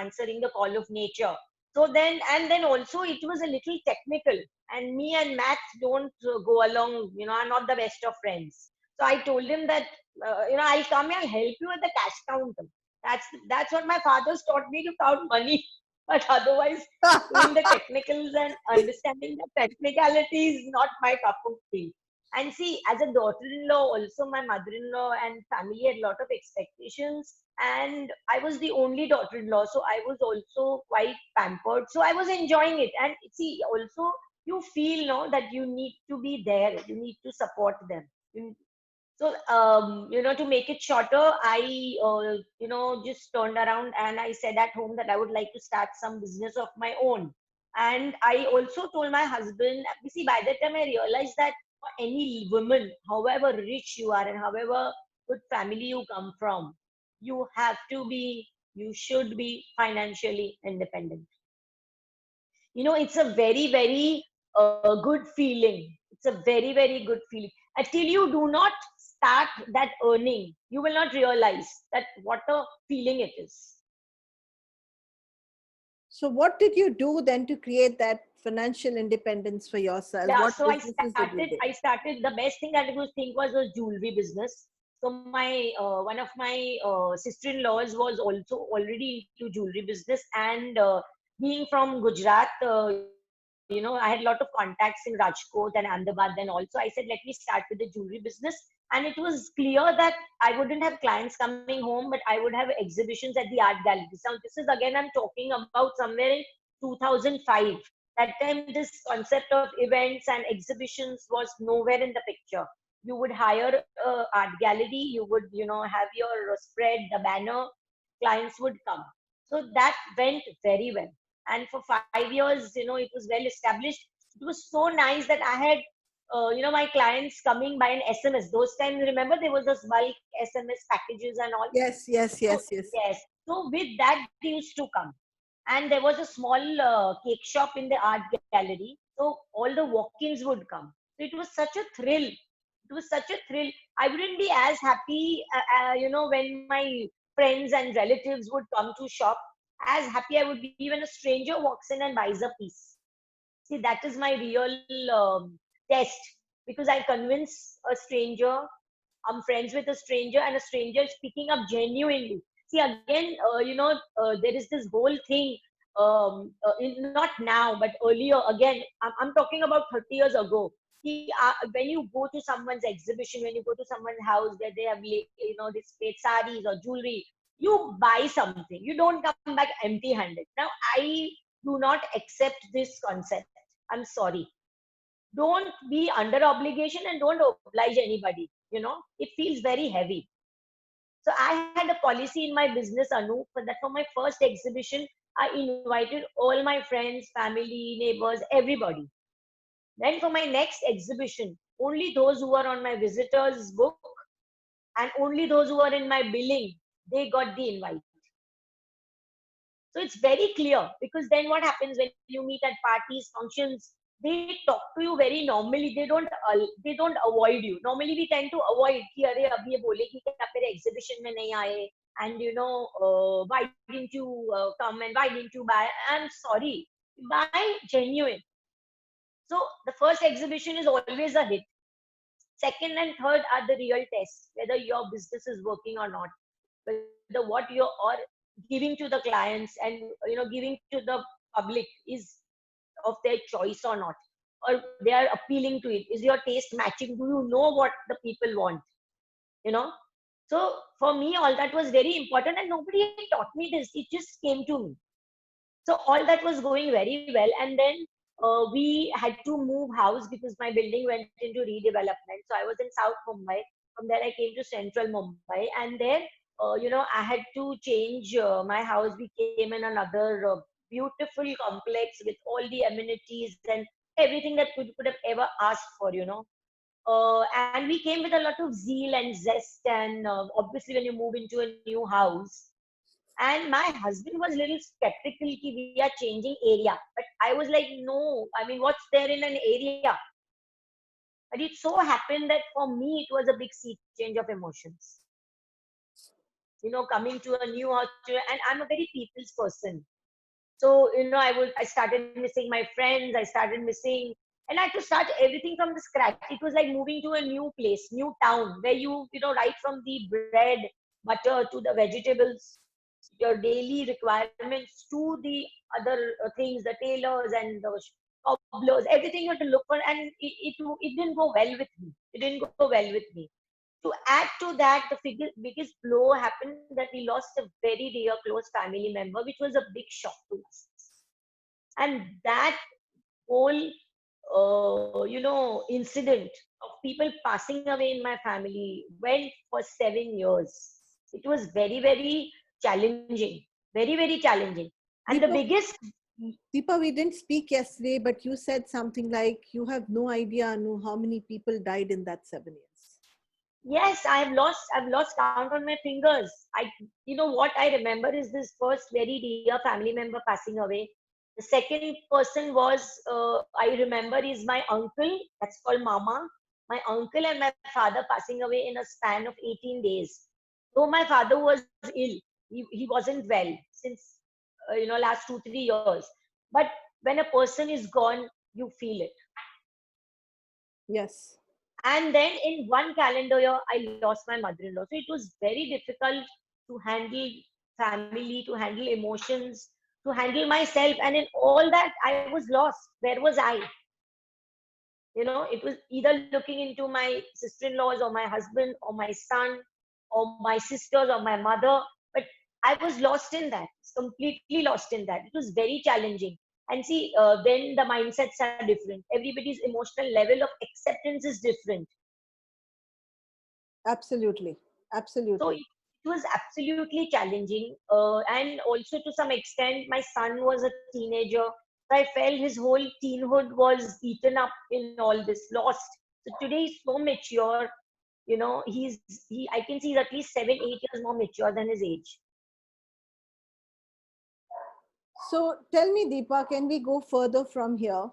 answering the call of nature. So then also it was a little technical, and me and math don't go along, are not the best of friends. So I told him that, I'll come here, I'll help you at the cash counter. That's what my father's taught me, to count money. But otherwise, doing the technicals and understanding the technicality is not my cup of tea. And see, as a daughter-in-law, also my mother-in-law and family had a lot of expectations. And I was the only daughter-in-law, so I was also quite pampered. So I was enjoying it. And see, also you feel no that you need to be there, you need to support them. So, to make it shorter, I, just turned around and I said at home that I would like to start some business of my own. And I also told my husband, you see, by that time I realized that for any woman, however rich you are and however good family you come from, you should be financially independent. It's a very, very good feeling. It's a very, very good feeling. Until you do not start that earning, you will not realize that what a feeling it is. So, what did you do then to create that financial independence for yourself? Yeah, What so businesses did you do? I started, the best thing that I could think was a jewelry business. So my one of my sister-in-laws was also already into jewelry business, and being from Gujarat, I had a lot of contacts in Rajkot and Ahmedabad. Then also, I said, let me start with the jewelry business, and it was clear that I wouldn't have clients coming home, but I would have exhibitions at the art gallery. So this is again, I'm talking about somewhere in 2005. That time this concept of events and exhibitions was nowhere in the picture. You would hire a art gallery, you would have your spread, the banner, clients would come. So that went very well, and for 5 years, it was well established. It was so nice that I had my clients coming by an SMS. Those times, remember, there was this bulk SMS packages and all. Yes, yes, So yes, yes. yes, so with that they used to come, and there was a small cake shop in the art gallery. So all the walk-ins would come. So it was such a thrill. It was such a thrill. I wouldn't be as happy, when my friends and relatives would come to shop, as happy I would be when a stranger walks in and buys a piece. See, that is my real test, because I convince a stranger, I'm friends with a stranger, and a stranger is picking up genuinely. See, again, there is this whole thing, not now, but earlier, again, I'm talking about 30 years ago. See, when you go to someone's exhibition, when you go to someone's house where they have, displayed saris or jewelry, you buy something. You don't come back empty handed. Now, I do not accept this concept. I'm sorry. Don't be under obligation and don't oblige anybody. It feels very heavy. So I had a policy in my business, Anu, for that for my first exhibition, I invited all my friends, family, neighbors, everybody. Then for my next exhibition, only those who are on my visitors book and only those who are in my billing, they got the invite. So it's very clear, because then what happens when you meet at parties, functions, they talk to you very normally. They don't avoid you. Normally we tend to avoid कि अरे अब ये बोलेगी कि आप मेरे exhibition में नहीं आए, and why didn't you come, and why didn't you buy? I'm sorry, buy genuine. So the first exhibition is always a hit. Second and third are the real tests, whether your business is working or not, whether what you are giving to the clients and giving to the public is of their choice or not, or they are appealing to it. Is your taste matching? Do you know what the people want? You know. So for me, all that was very important, and nobody taught me this. It just came to me. So all that was going very well, and then we had to move house because my building went into redevelopment. So I was in South Mumbai. From there, I came to Central Mumbai, and there, I had to change my house. We came in another beautiful complex with all the amenities and everything that could have ever asked for. And we came with a lot of zeal and zest, and obviously, when you move into a new house, and my husband was a little skeptical कि we are changing area. But I was like, no, I mean, what's there in an area? But it so happened that for me, it was a big sea change of emotions. Coming to a new house, and I'm a very people's person. So, I started missing my friends, I started missing, and I had to start everything from the scratch. It was like moving to a new place, new town, where right from the bread, butter to the vegetables, your daily requirements to the other things, the tailors and the cobblers, everything you had to look for, and it didn't go well with me. It didn't go well with me. To add to that, the biggest blow happened that we lost a very dear close family member, which was a big shock to us. And that whole, incident of people passing away in my family went for 7 years. It was very, very challenging, very, very challenging. And the Deepa, biggest, Deepa, we didn't speak yesterday, but you said something like you have no idea, Anu, how many people died in that 7 years. yes, I've lost count on my fingers. What I remember is this first very dear family member passing away. The second person was, I remember, is my uncle. That's called Mama. My uncle and my father passing away in a span of 18 days. Though my father was ill, he wasn't well since, last 2, 3 years. But when a person is gone, you feel it. Yes. And then in one calendar year, I lost my mother-in-law. So it was very difficult to handle family, to handle emotions, to handle myself. And in all that, I was lost. Where was I? It was either looking into my sister-in-laws or my husband or my son or my sisters or my mother. But I was lost in that, completely lost in that. It was very challenging. And see, then the mindsets are different. Everybody's emotional level of acceptance is different. Absolutely. So Absolutely. it was absolutely challenging. And also, to some extent, my son was a teenager. So I felt his whole teenhood was eaten up in all this, lost. So today he's so mature. I can see he's at least 7, 8 years more mature than his age. So tell me, Deepa, can we go further from here?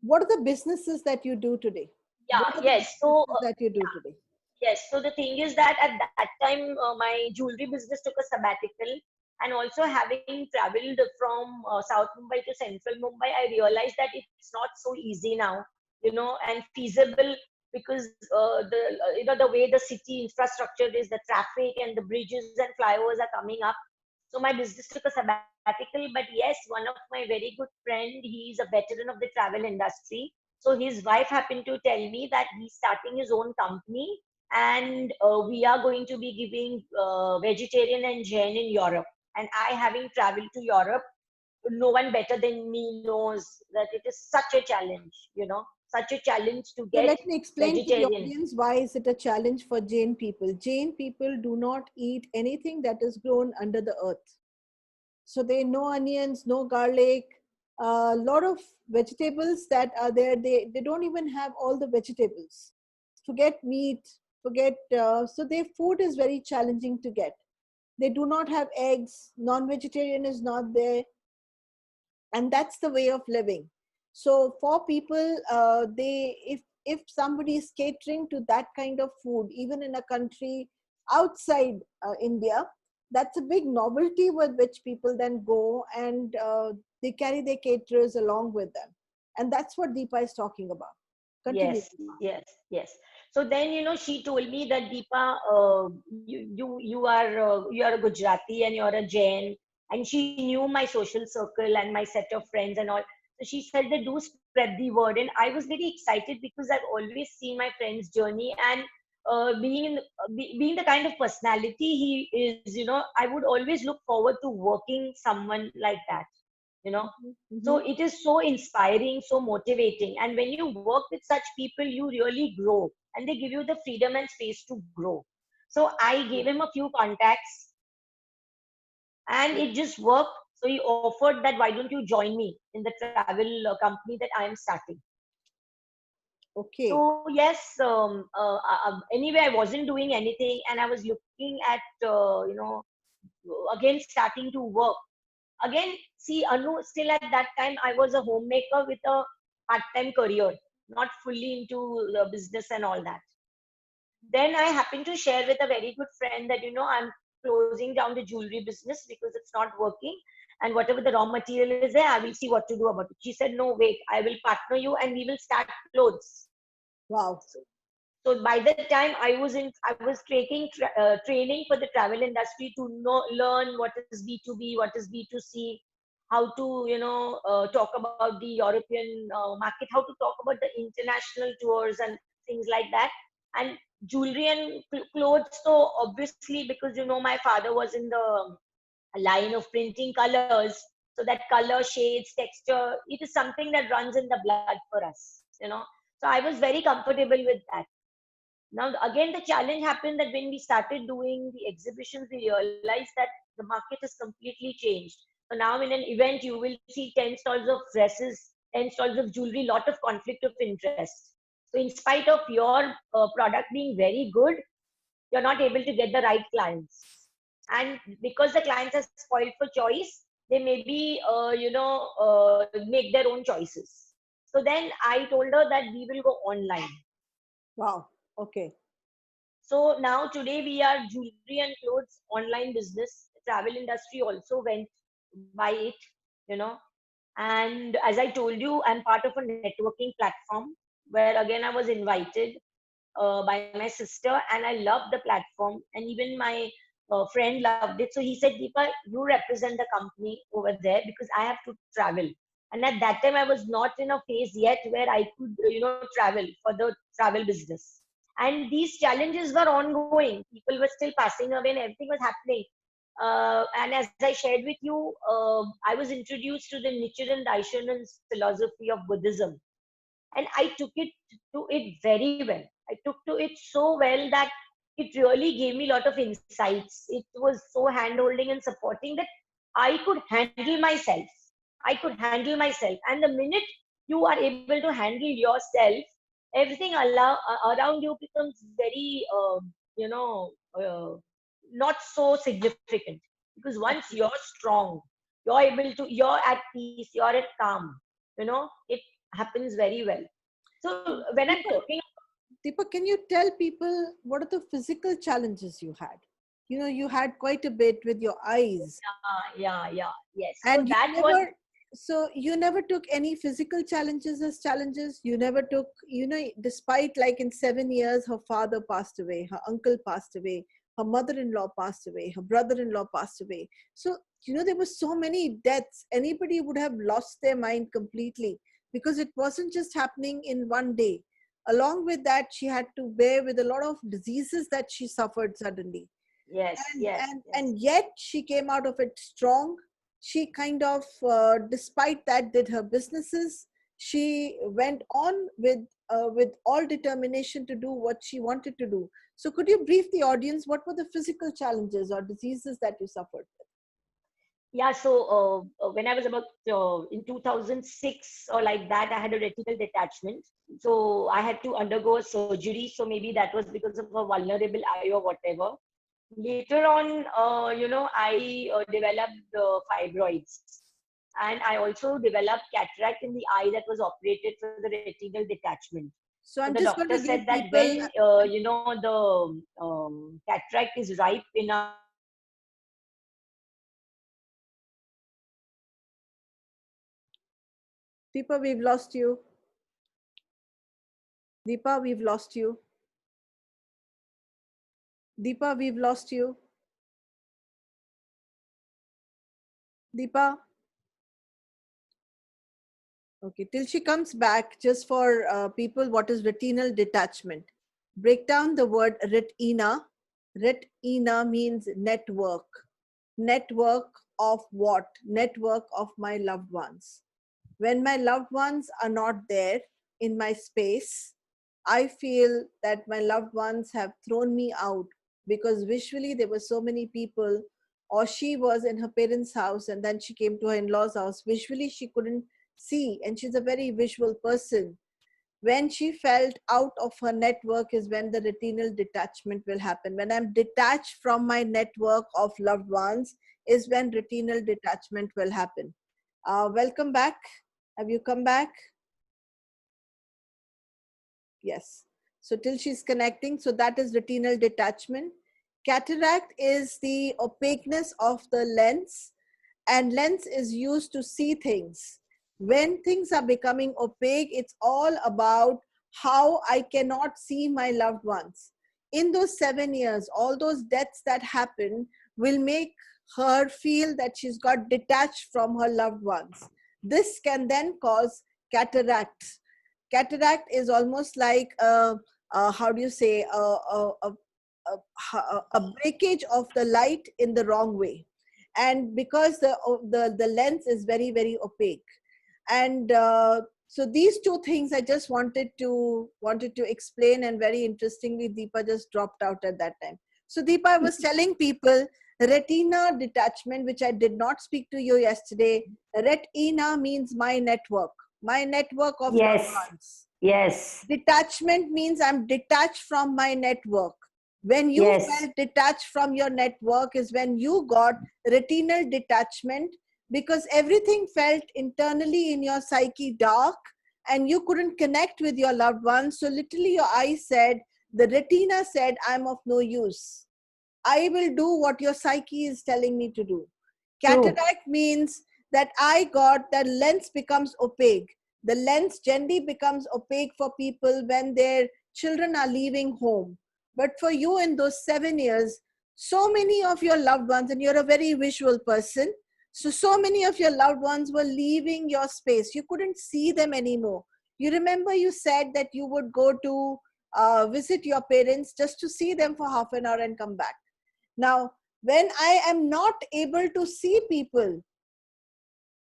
What are the businesses that you do today? Yeah, What are the yes. So businesses that you do today? yes, so the thing is that at that time, my jewelry business took a sabbatical, and also having traveled from South Mumbai to Central Mumbai, I realized that it's not so easy now, and feasible because the way the city infrastructure is, the traffic and the bridges and flyovers are coming up. So my business took a sabbatical, but yes, one of my very good friend, he's a veteran of the travel industry. So his wife happened to tell me that he's starting his own company, and we are going to be giving vegetarian and Jain in Europe. And I, having traveled to Europe, no one better than me knows that it is such a challenge, such a challenge to So get let me explain to the vegetarian. audience why is it a challenge for Jain people. Jain people do not eat anything that is grown under the earth. So they no onions, no garlic, a lot of vegetables that are there. They don't even have all the vegetables. Forget meat, forget. So their food is very challenging to get. They do not have eggs. Non-vegetarian is not there, and that's the way of living. So for people, they if somebody is catering to that kind of food, even in a country outside India, that's a big novelty with which people then go, and they carry their caterers along with them. And that's what Deepa is talking about. Continue. Yes, yes, yes. So then, she told me that, Deepa, you are a Gujarati and you're a Jain, and she knew my social circle and my set of friends and all. So she said that do spread the word, and I was very excited because I've always seen my friend's journey, and being the kind of personality he is, I would always look forward to working someone like that, you know. So Mhm. it is so inspiring, so motivating. And when you work with such people, you really grow and they give you the freedom and space to grow. So I gave him a few contacts and it just worked. So he offered that, why don't you join me in the travel company that I am starting? Okay. So yes, anyway, I wasn't doing anything and I was looking at, again starting to work. Again, see, Anu, still at that time, I was a homemaker with a part-time career, not fully into the business and all that. Then I happened to share with a very good friend that, I'm closing down the jewelry business because it's not working. And whatever the raw material is there, I will see what to do about it. She said, no, wait, I will partner you and we will start clothes. Wow. So by the time I was training for the travel industry to learn what is B2B, what is B2C, how to, talk about the European market, how to talk about the international tours and things like that. And jewelry and clothes. So obviously, because, my father was in the line of printing colors. So that color, shades, texture, it is something that runs in the blood for us. So I was very comfortable with that. Now, again, the challenge happened that when we started doing the exhibitions, we realized that the market has completely changed. So now in an event, you will see 10 stalls of dresses, 10 stalls of jewelry, lot of conflict of interest. So in spite of your product being very good, you're not able to get the right clients. And because the clients are spoiled for choice, they maybe, make their own choices. So then I told her that we will go online. Wow. Okay. So now today we are jewelry and clothes online business. The travel industry also went by it, you know. And as I told you, I'm part of a networking platform where again I was invited by my sister, and I loved the platform. And even my friend loved it. So he said, Deepa, you represent the company over there because I have to travel. And at that time, I was not in a phase yet where I could, travel for the travel business. And these challenges were ongoing. People were still passing away and everything was happening. And as I shared with you, I was introduced to the Nichiren Daishonin's philosophy of Buddhism. And I took it to it very well. I took to it so well that it really gave me a lot of insights. It was so hand holding and supporting that I could handle myself. I could handle myself. And the minute you are able to handle yourself, everything around you becomes very, not so significant. Because once you're strong, you're at peace, you're at calm, it happens very well. So when I'm Deepa, talking, Deepa, can you tell people what are the physical challenges you had? You had quite a bit with your eyes, yeah, yes. So and that was, you never took any physical challenges as challenges. You never took, despite, like, in 7 years, her father passed away, her uncle passed away, her mother-in-law passed away, her brother-in-law passed away. So, there were so many deaths. Anybody would have lost their mind completely, because it wasn't just happening in one day. Along with that, she had to bear with a lot of diseases that she suffered suddenly, yes, and yes, and yes. and yet she came out of it strong. She kind of, despite that, did her businesses. She went on with all determination to do what she wanted to do. So could you brief the audience, what were the physical challenges or diseases that you suffered with? Yeah, so when I was about in 2006 or like that, I had a retinal detachment. So I had to undergo a surgery. So maybe that was because of a vulnerable eye or whatever. Later on, I developed fibroids. And I also developed cataract in the eye that was operated for the retinal detachment. So So I'm the just going doctor to give said that people, when, the cataract is ripe enough, Deepa, we've lost you. Deepa, we've lost you. Deepa, we've lost you. Deepa. Okay, till she comes back, just for people, what is retinal detachment? Break down the word retina. Retina means network. Network of what? Network of my loved ones. When my loved ones are not there in my space, I feel that my loved ones have thrown me out, because visually there were so many people, or she was in her parents' house and then she came to her in-laws' house. Visually she couldn't see, and she's a very visual person. When she felt out of her network is when the retinal detachment will happen. When I'm detached from my network of loved ones is when retinal detachment will happen. Welcome back. Have you come back? Yes. So till she's connecting, so that is retinal detachment. Cataract is the opaqueness of the lens, and lens is used to see things. When things are becoming opaque, it's all about how I cannot see my loved ones. In those 7 years, all those deaths that happen will make her feel that she's got detached from her loved ones. This can then cause cataract. Cataract is almost like how do you say, a breakage of the light in the wrong way, and because the lens is very, very opaque. And so these two things I just wanted to explain, and very interestingly Deepa just dropped out at that time. So Deepa, I was telling people retina detachment, which I did not speak to you yesterday. Retina means my network of loved Yes. ones. Yes. Detachment means I'm detached from my network. When you Yes. felt detached from your network is when you got retinal detachment, because everything felt internally in your psyche dark and you couldn't connect with your loved ones. So literally your eyes said, the retina said, I'm of no use. I will do what your psyche is telling me to do. True. Cataract means that I got the lens becomes opaque. The lens generally becomes opaque for people when their children are leaving home. But for you in those 7 years, so many of your loved ones, and you're a very visual person, so many of your loved ones were leaving your space. You couldn't see them anymore. You remember you said that you would go to visit your parents just to see them for half an hour and come back. Now, when I am not able to see people,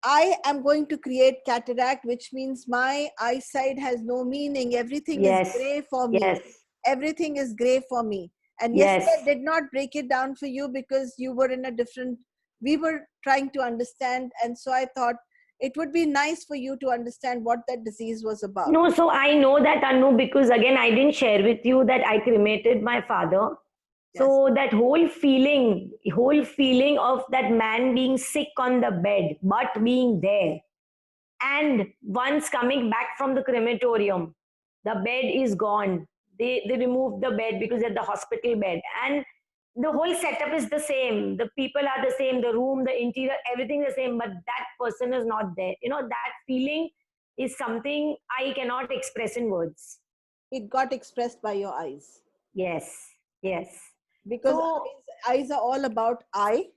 I am going to create cataract, which means my eyesight has no meaning. Everything is Yes. gray for me. Yes. Everything is gray for me. And Yes. yesterday I did not break it down for you because you were in a different, we were trying to understand. And so I thought it would be nice for you to understand what that disease was about. No, so I know that, Anu, because again, I didn't share with you that I cremated my father. Yes. So that whole feeling of that man being sick on the bed, but being there. And once coming back from the crematorium, the bed is gone. They removed the bed because they're the hospital bed. And the whole setup is the same. The people are the same, the room, the interior, everything the same, but that person is not there. You know, that feeling is something I cannot express in words. It got expressed by your eyes. Yes, yes. Because So, eyes are all about I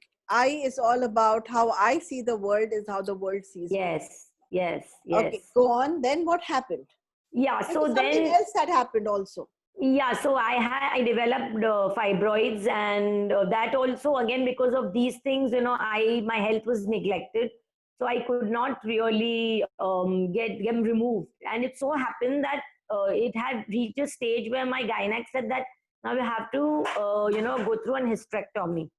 is all about how I see the world is how the world sees me. yes, yes, yes. Okay, go on. Then what happened? Yeah, There so was something then, else that happened also. yeah, so I developed fibroids, and that also again because of these things, you know, my health was neglected, so I could not really get them removed. And it so happened that it had reached a stage where my gynec said that now you have to go through an hysterectomy.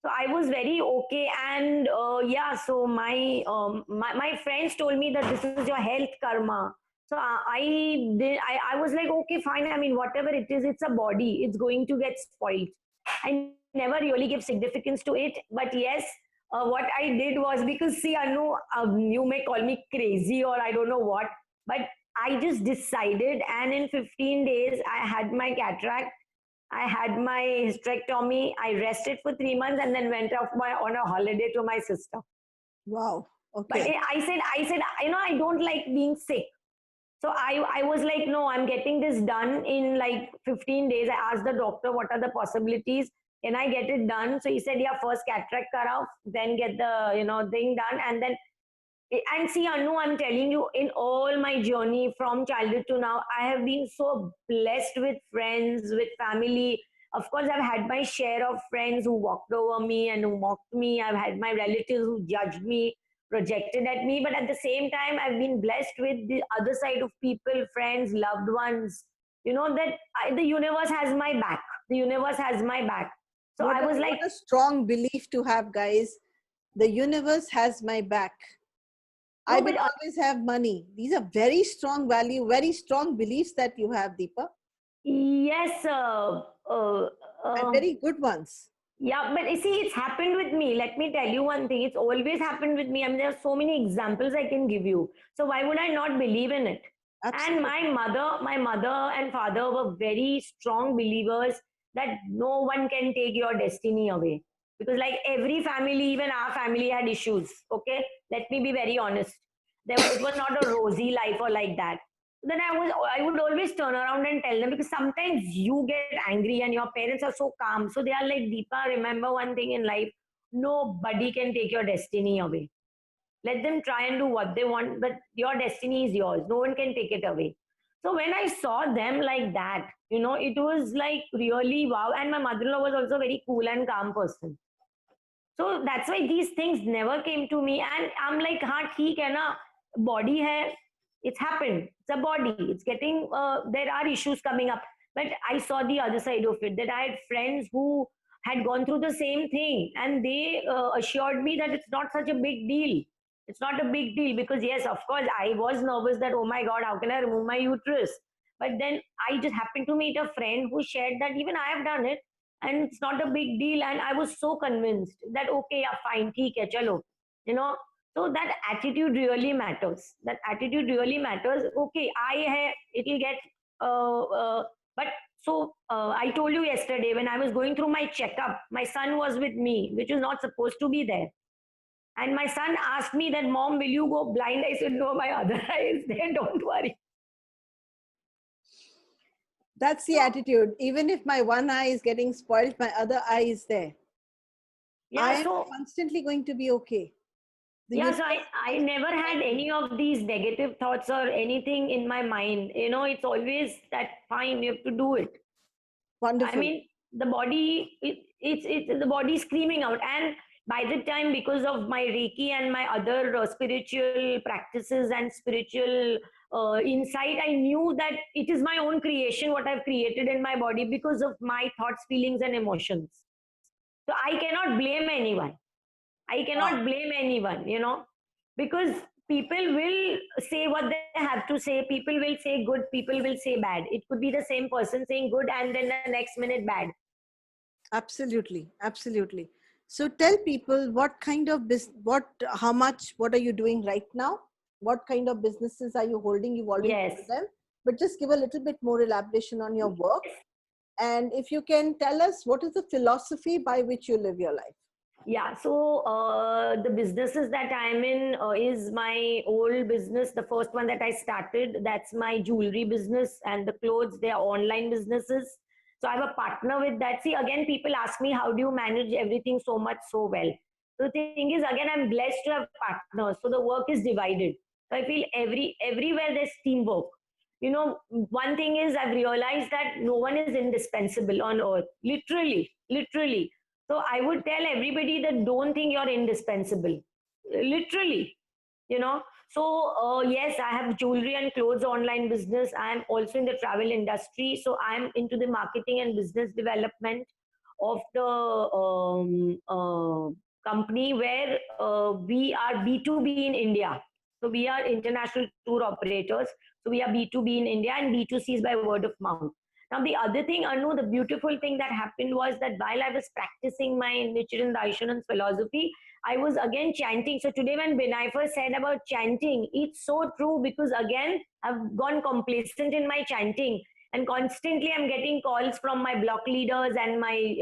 So I was very okay, and yeah, so my friends told me that this is your health karma. So I was like, okay, fine. I mean, whatever it is, it's a body. It's going to get spoiled. I never really give significance to it, but yes, what I did was, because see, Anu, you may call me crazy or I don't know what, but I just decided, and in 15 days, I had my cataract. I had my hysterectomy. I rested for 3 months and then went off on a holiday to my sister. Wow. But Okay. I said, you know, I don't like being sick. So I was like, no, I'm getting this done in like 15 days. I asked the doctor, what are the possibilities? Can I get it done? So he said, yeah, first cataract karav, then get the, you know, thing done. And then, and see, Anu, I'm telling you, in all my journey from childhood to now, I have been so blessed with friends, with family. Of course, I've had my share of friends who walked over me and who mocked me. I've had my relatives who judged me, projected at me. But at the same time, I've been blessed with the other side of people, friends, loved ones. You know, that the universe has my back. The universe has my back. So I was like, What a strong belief to have, guys. The universe has my back. I no, will but always have money. These are very strong value, very strong beliefs that you have, Deepa, yes, and very good ones. yeah, but you see, it's happened with me. Let me tell you one thing. It's always happened with me. I mean, there are so many examples I can give you. So why would I not believe in it? And Absolutely. my mother and father were very strong believers that no one can take your destiny away. Because like every family, even our family had issues. Okay, let me be very honest. It was not a rosy life or like that. Then I would always turn around and tell them, because sometimes you get angry and your parents are so calm. So they are like, Deepa, remember one thing in life, nobody can take your destiny away. Let them try and do what they want, but your destiny is yours. No one can take it away. So when I saw them like that, you know, it was like really wow. And my mother-in-law was also a very cool and calm person. So that's why these things never came to me. And I'm like, हाँ ठीक है ना, body है, it's happened. It's a body. It's getting, there are issues coming up. But I saw the other side of it, that I had friends who had gone through the same thing, and they assured me that it's not such a big deal. It's not a big deal, because yes, of course, I was nervous that, oh my God, how can I remove my uterus? But then I just happened to meet a friend who shared that even I have done it and it's not a big deal. And I was so convinced that, okay, yeah, fine, theek hai, chalo. You know, so that attitude really matters. That attitude really matters. Okay, it will get, but so I told you yesterday when I was going through my checkup, my son was with me, which was not supposed to be there. And my son asked me that, Mom, will you go blind? I said, no, my other eye is there, don't worry. That's the So, attitude. Even if my one eye is getting spoiled, my other eye is there. I yeah, am so constantly going to be okay. The yeah, so universe I is never had guiding me. any of these negative thoughts or anything in my mind. You know, it's always that fine, you have to do it. I Wonderful. mean, the body, it's the body screaming out. And by the time, because of my Reiki and my other spiritual practices and spiritual insight, I knew that it is my own creation, what I've created in my body because of my thoughts, feelings, and emotions. So I cannot blame anyone. I Wow. cannot blame anyone, you know, because people will say what they have to say. People will say good, people will say bad. It could be the same person saying good and then the next minute bad. Absolutely. Absolutely. So tell people what kind of how much, what are you doing right now? What kind of businesses are you holding? You've already told Yes. them, but just give a little bit more elaboration on your work. And if you can tell us, what is the philosophy by which you live your life? Yeah, so the businesses that I'm in is my old business. The first one that I started, that's my jewelry business, and the clothes, they are online businesses. So I have a partner with that. See, again, people ask me, how do you manage everything so much so well? So the thing is, again, I'm blessed to have partners. So the work is divided. So I feel everywhere there's teamwork. You know, one thing is I've realized that no one is indispensable on earth. Literally, literally. So I would tell everybody that don't think you're indispensable. Literally, you know. So yes, I have jewelry and clothes online business. I am also in the travel industry. So I'm into the marketing and business development of the company where we are B2B in India. So we are international tour operators. So we are B2B in India and B2C is by word of mouth. Now, the other thing, Anu, the beautiful thing that happened was that while I was practicing my Nichiren Daishanan's philosophy, I was again chanting. So today when Binay first said about chanting, it's so true because again, I've gone complacent in my chanting. And constantly I'm getting calls from my block leaders and my,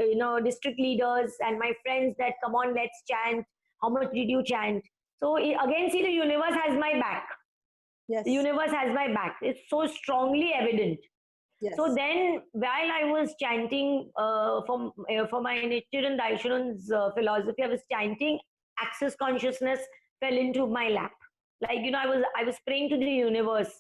district leaders and my friends that, come on, let's chant. How much did you chant? So again, see, the universe has my back. Yes. The universe has my back. It's so strongly evident. Yes. So then, while I was chanting for my Nichiren Daishonin's philosophy, I was chanting. Access consciousness fell into my lap. Like, you know, I was praying to the universe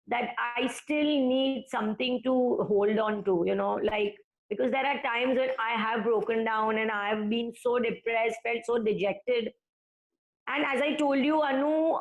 that I still need something to hold on to. You know, like, because there are times when I have broken down and I have been so depressed, felt so dejected. And as I told you, Anu,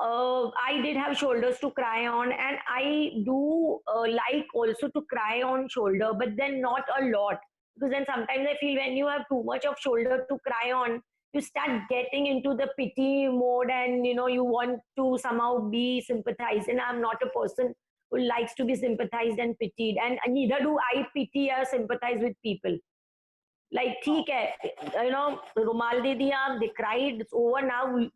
I did have shoulders to cry on, and I do like also to cry on shoulder, but then not a lot. Because then sometimes I feel when you have too much of shoulder to cry on, you start getting into the pity mode, and you know you want to somehow be sympathized. And I'm not a person who likes to be sympathized and pitied, and neither do I pity or sympathize with people. Like, ठीक है, you know, रुमाल दे दिया, they cried, it's over now.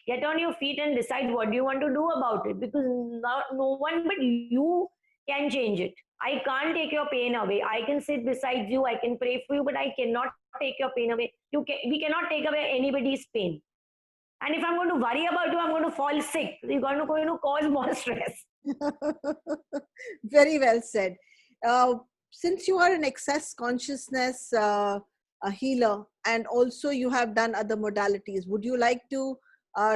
Get on your feet and decide what do you want to do about it, because no one but you can change it. I can't take your pain away. I can sit beside you, I can pray for you, but I cannot take your pain away. We cannot take away anybody's pain. And if I'm going to worry about you, I'm going to fall sick. You're going to cause more stress. Very well said. Since you are an access consciousness a healer, and also you have done other modalities, would you like to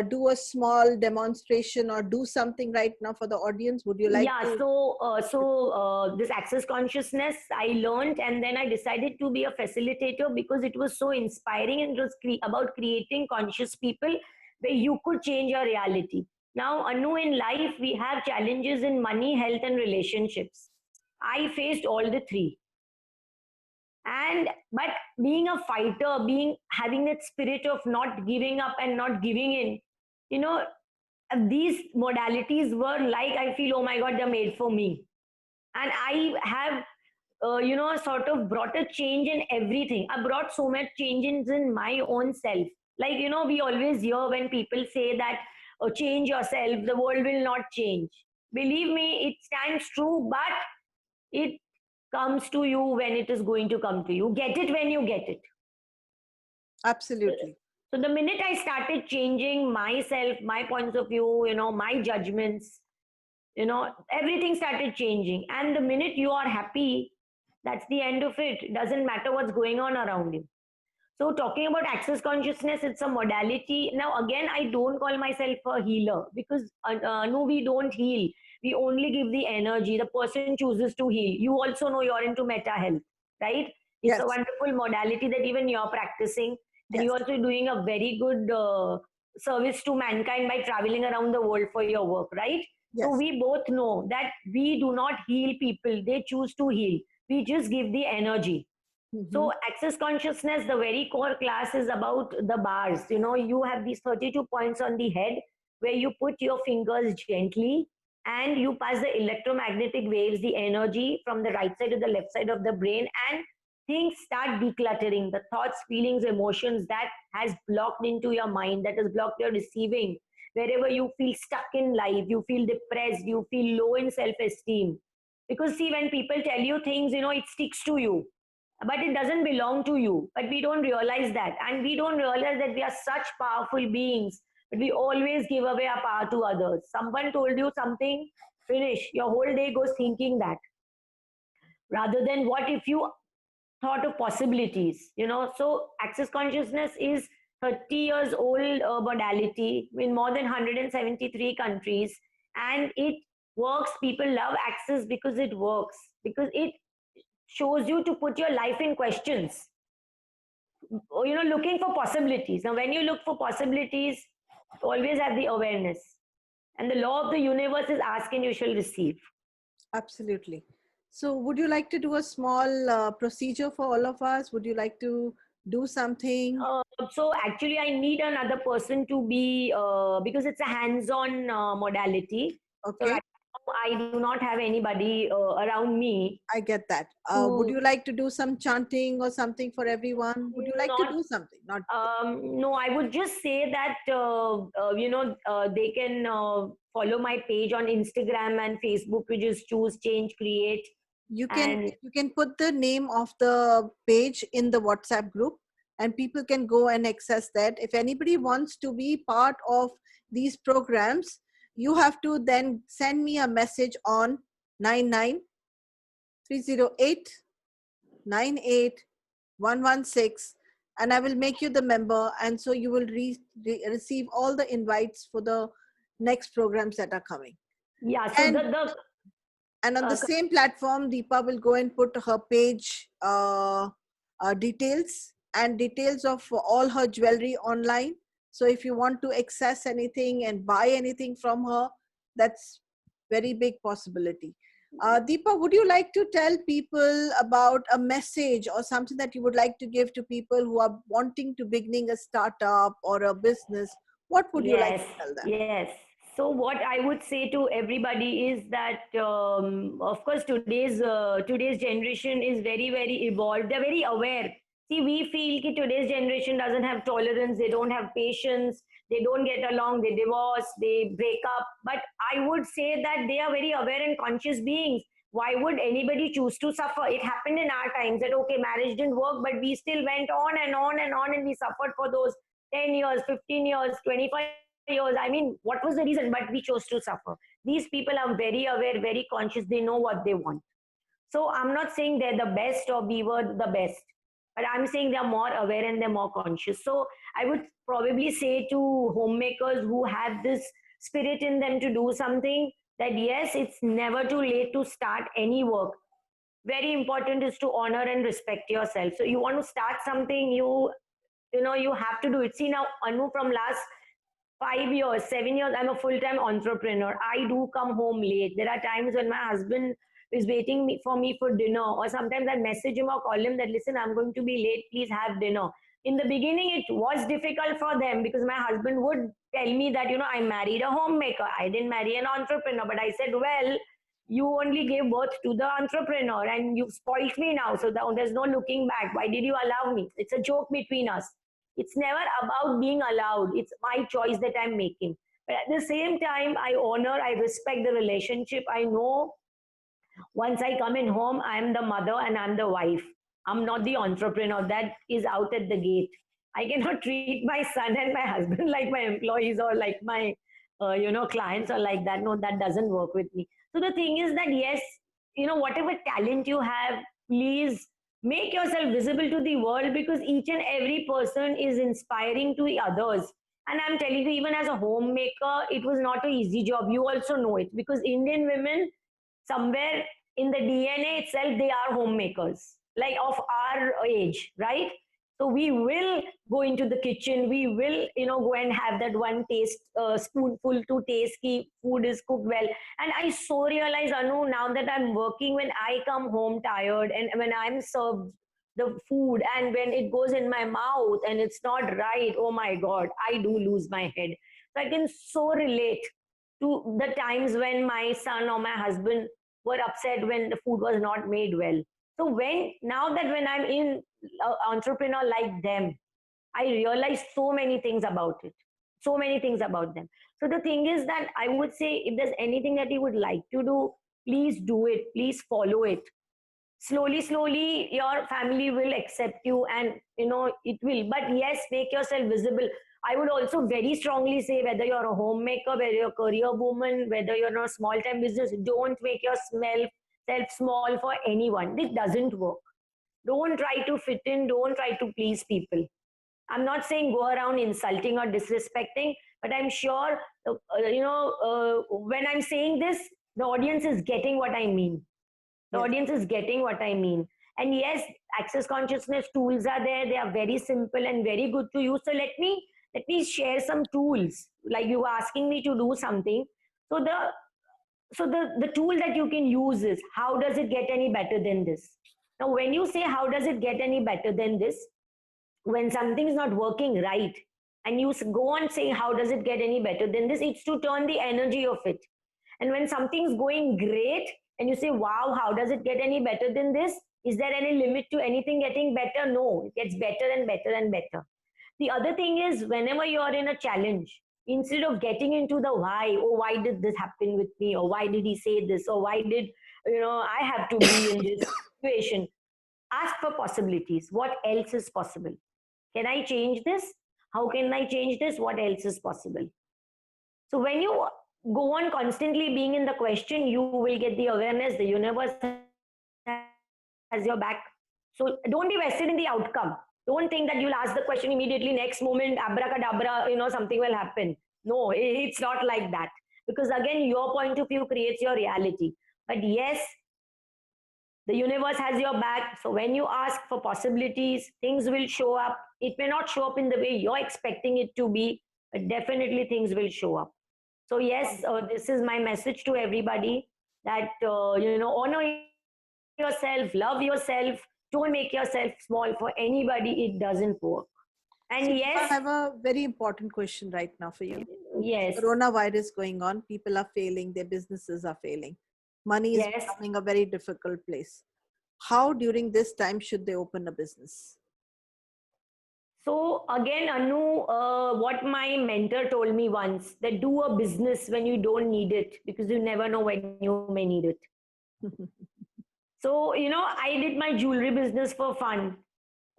do a small demonstration or do something right now for the audience? Would you like to? So this access consciousness I learned, and then I decided to be a facilitator because it was so inspiring, and it was about creating conscious people where you could change your reality. Now, Anu, in life we have challenges in money, health, and relationships. I faced all the three. And but being a fighter, having that spirit of not giving up and not giving in, you know, these modalities were like, I feel, oh my god, they're made for me. And I have you know, sort of brought a change in everything. I brought so much changes in my own self. Like, you know, we always hear when people say that, oh, change yourself, the world will not change. Believe me, it stands true, but it comes to you when it is going to come to you. Get it when you get it. Absolutely. So the minute I started changing myself, my points of view, you know, my judgments, you know, everything started changing. And the minute you are happy, that's the end of it. It doesn't matter what's going on around you. So talking about access consciousness, it's a modality. Now, again, I don't call myself a healer because no, we don't heal. We only give the energy. The person chooses to heal. You also know you're into meta health, right? It's Yes. a wonderful modality that even you're practicing. And Yes. you're also doing a very good service to mankind by traveling around the world for your work, right? Yes. So we both know that we do not heal people. They choose to heal. We just give the energy. So access consciousness, the very core class is about the bars. You know, you have these 32 points on the head where you put your fingers gently and you pass the electromagnetic waves, the energy from the right side to the left side of the brain, and things start decluttering. The thoughts, feelings, emotions that has blocked into your mind, that has blocked your receiving. Wherever you feel stuck in life, you feel depressed, you feel low in self-esteem. Because see, when people tell you things, you know, it sticks to you, but it doesn't belong to you. But we don't realize that, and we don't realize that we are such powerful beings, but we always give away our power to others. Someone told you something, finish, your whole day goes thinking that, rather than what if you thought of possibilities, you know. So access consciousness is 30 years old modality in more than 173 countries, and it works. People love access because it works, because it shows you to put your life in questions, you know, looking for possibilities. Now when you look for possibilities, always have the awareness, and the law of the universe is ask and you shall receive. Absolutely. So would you like to do a small procedure for all of us? Would you like to do something? So actually I need another person to be because it's a hands-on modality. Okay. So right now I do not have anybody around me. I get that. Would you like to do some chanting or something for everyone? Would you like to do something? Not. No, I would just say that you know, they can follow my page on Instagram and Facebook, which is Choose Change Create. You can put the name of the page in the WhatsApp group. and people can go and access that. If anybody wants to be part of these programs, you have to then send me a message on 99308 and I will make you the member, and so you will receive all the invites for the next programs that are coming. Yeah, so And on the same platform, Deepa will go and put her page details and details of all her jewelry online. So if you want to access anything and buy anything from her, that's very big possibility. Deepa, would you like to tell people about a message or something that you would like to give to people who are wanting to beginning a startup or a business? What would you like to tell them? Yes. So what I would say to everybody is that, of course, today's generation is very evolved. They're very aware. See, we feel that today's generation doesn't have tolerance. They don't have patience. They don't get along. They divorce. They break up. But I would say that they are very aware and conscious beings. Why would anybody choose to suffer? It happened in our times that, okay, marriage didn't work, but we still went on and on and on, and we suffered for those 10 years, 15 years, 25 years. I mean, what was the reason? But we chose to suffer. These people are very aware, very conscious. They know what they want. So I'm not saying they're the best or we were the best, but I'm saying they're more aware and they're more conscious. So I would probably say to homemakers who have this spirit in them to do something, that yes, it's never too late to start any work. Very important is to honor and respect yourself. So you want to start something, you have to do it. See, now Anu, from last 5 years, 7 years, I'm a full-time entrepreneur. I do come home late. There are times when my husband is waiting for me for dinner, or sometimes I message him or call him that, listen, I'm going to be late, please have dinner. In the beginning, it was difficult for them because my husband would tell me that, I married a homemaker. I didn't marry an entrepreneur. But I said, well, you only gave birth to the entrepreneur and you've spoiled me now. So there's no looking back. Why did you allow me? It's a joke between us. It's never about being allowed. It's my choice that I'm making. But at the same time, I honor, I respect the relationship. I know once I come in home, I'm the mother and I'm the wife. I'm not the entrepreneur that is out at the gate. I cannot treat my son and my husband like my employees or like my, clients or like that. No, that doesn't work with me. So the thing is that, yes, whatever talent you have, please make yourself visible to the world, because each and every person is inspiring to others. And I'm telling you, even as a homemaker, it was not an easy job. You also know it, because Indian women, somewhere in the DNA itself, they are homemakers, like of our age, right? So we will go into the kitchen. We will, go and have that one taste, spoonful to taste ki food is cooked well. And I so realize, Anu, now that I'm working, when I come home tired and when I'm served the food and when it goes in my mouth and it's not right, oh my God, I do lose my head. So I can so relate to the times when my son or my husband were upset when the food was not made well. So now that when I'm in entrepreneur like them, I realize so many things about it, so many things about them. So the thing is that I would say, if there's anything that you would like to do, please do it, please follow it. Slowly your family will accept you, and it will. But yes, make yourself visible. I would also very strongly say, whether you're a homemaker, whether you're a career woman, whether you're in a small time business, don't make yourself small for anyone. This doesn't work. Don't try to fit in, don't try to please people. I'm not saying go around insulting or disrespecting, but I'm sure when I'm saying this, the audience is getting what I mean. The audience is getting what I mean. And yes, access consciousness tools are there. They are very simple and very good to use. So let me share some tools. Like you were asking me to do something. So the tool that you can use is, how does it get any better than this? Now, when you say how does it get any better than this, when something is not working right, and you go on saying how does it get any better than this, it's to turn the energy of it. And when something's going great and you say, wow, how does it get any better than this? Is there any limit to anything getting better? No, it gets better and better and better. The other thing is, whenever you're in a challenge, instead of getting into the why, oh, why did this happen with me? Or why did he say this? Or why did, I have to be in this situation? Ask for possibilities. What else is possible? Can I change this? How can I change this? What else is possible? So when you go on constantly being in the question, you will get the awareness. The universe has your back. So don't be vested in the outcome. Don't think that you'll ask the question immediately, next moment, abracadabra, something will happen. No, it's not like that. Because again, your point of view creates your reality. But yes, the universe has your back. So when you ask for possibilities, things will show up. It may not show up in the way you're expecting it to be, but definitely things will show up. So yes, this is my message to everybody that honor yourself, love yourself. Don't make yourself small for anybody. It doesn't work. And So yes, I have a very important question right now for you. yes, Coronavirus going on, people are failing, their businesses are failing. Money is yes. becoming a very difficult place. How during this time should they open a business? So again, Anu, what my mentor told me once, that do a business when you don't need it, because you never know when you may need it. So, I did my jewelry business for fun.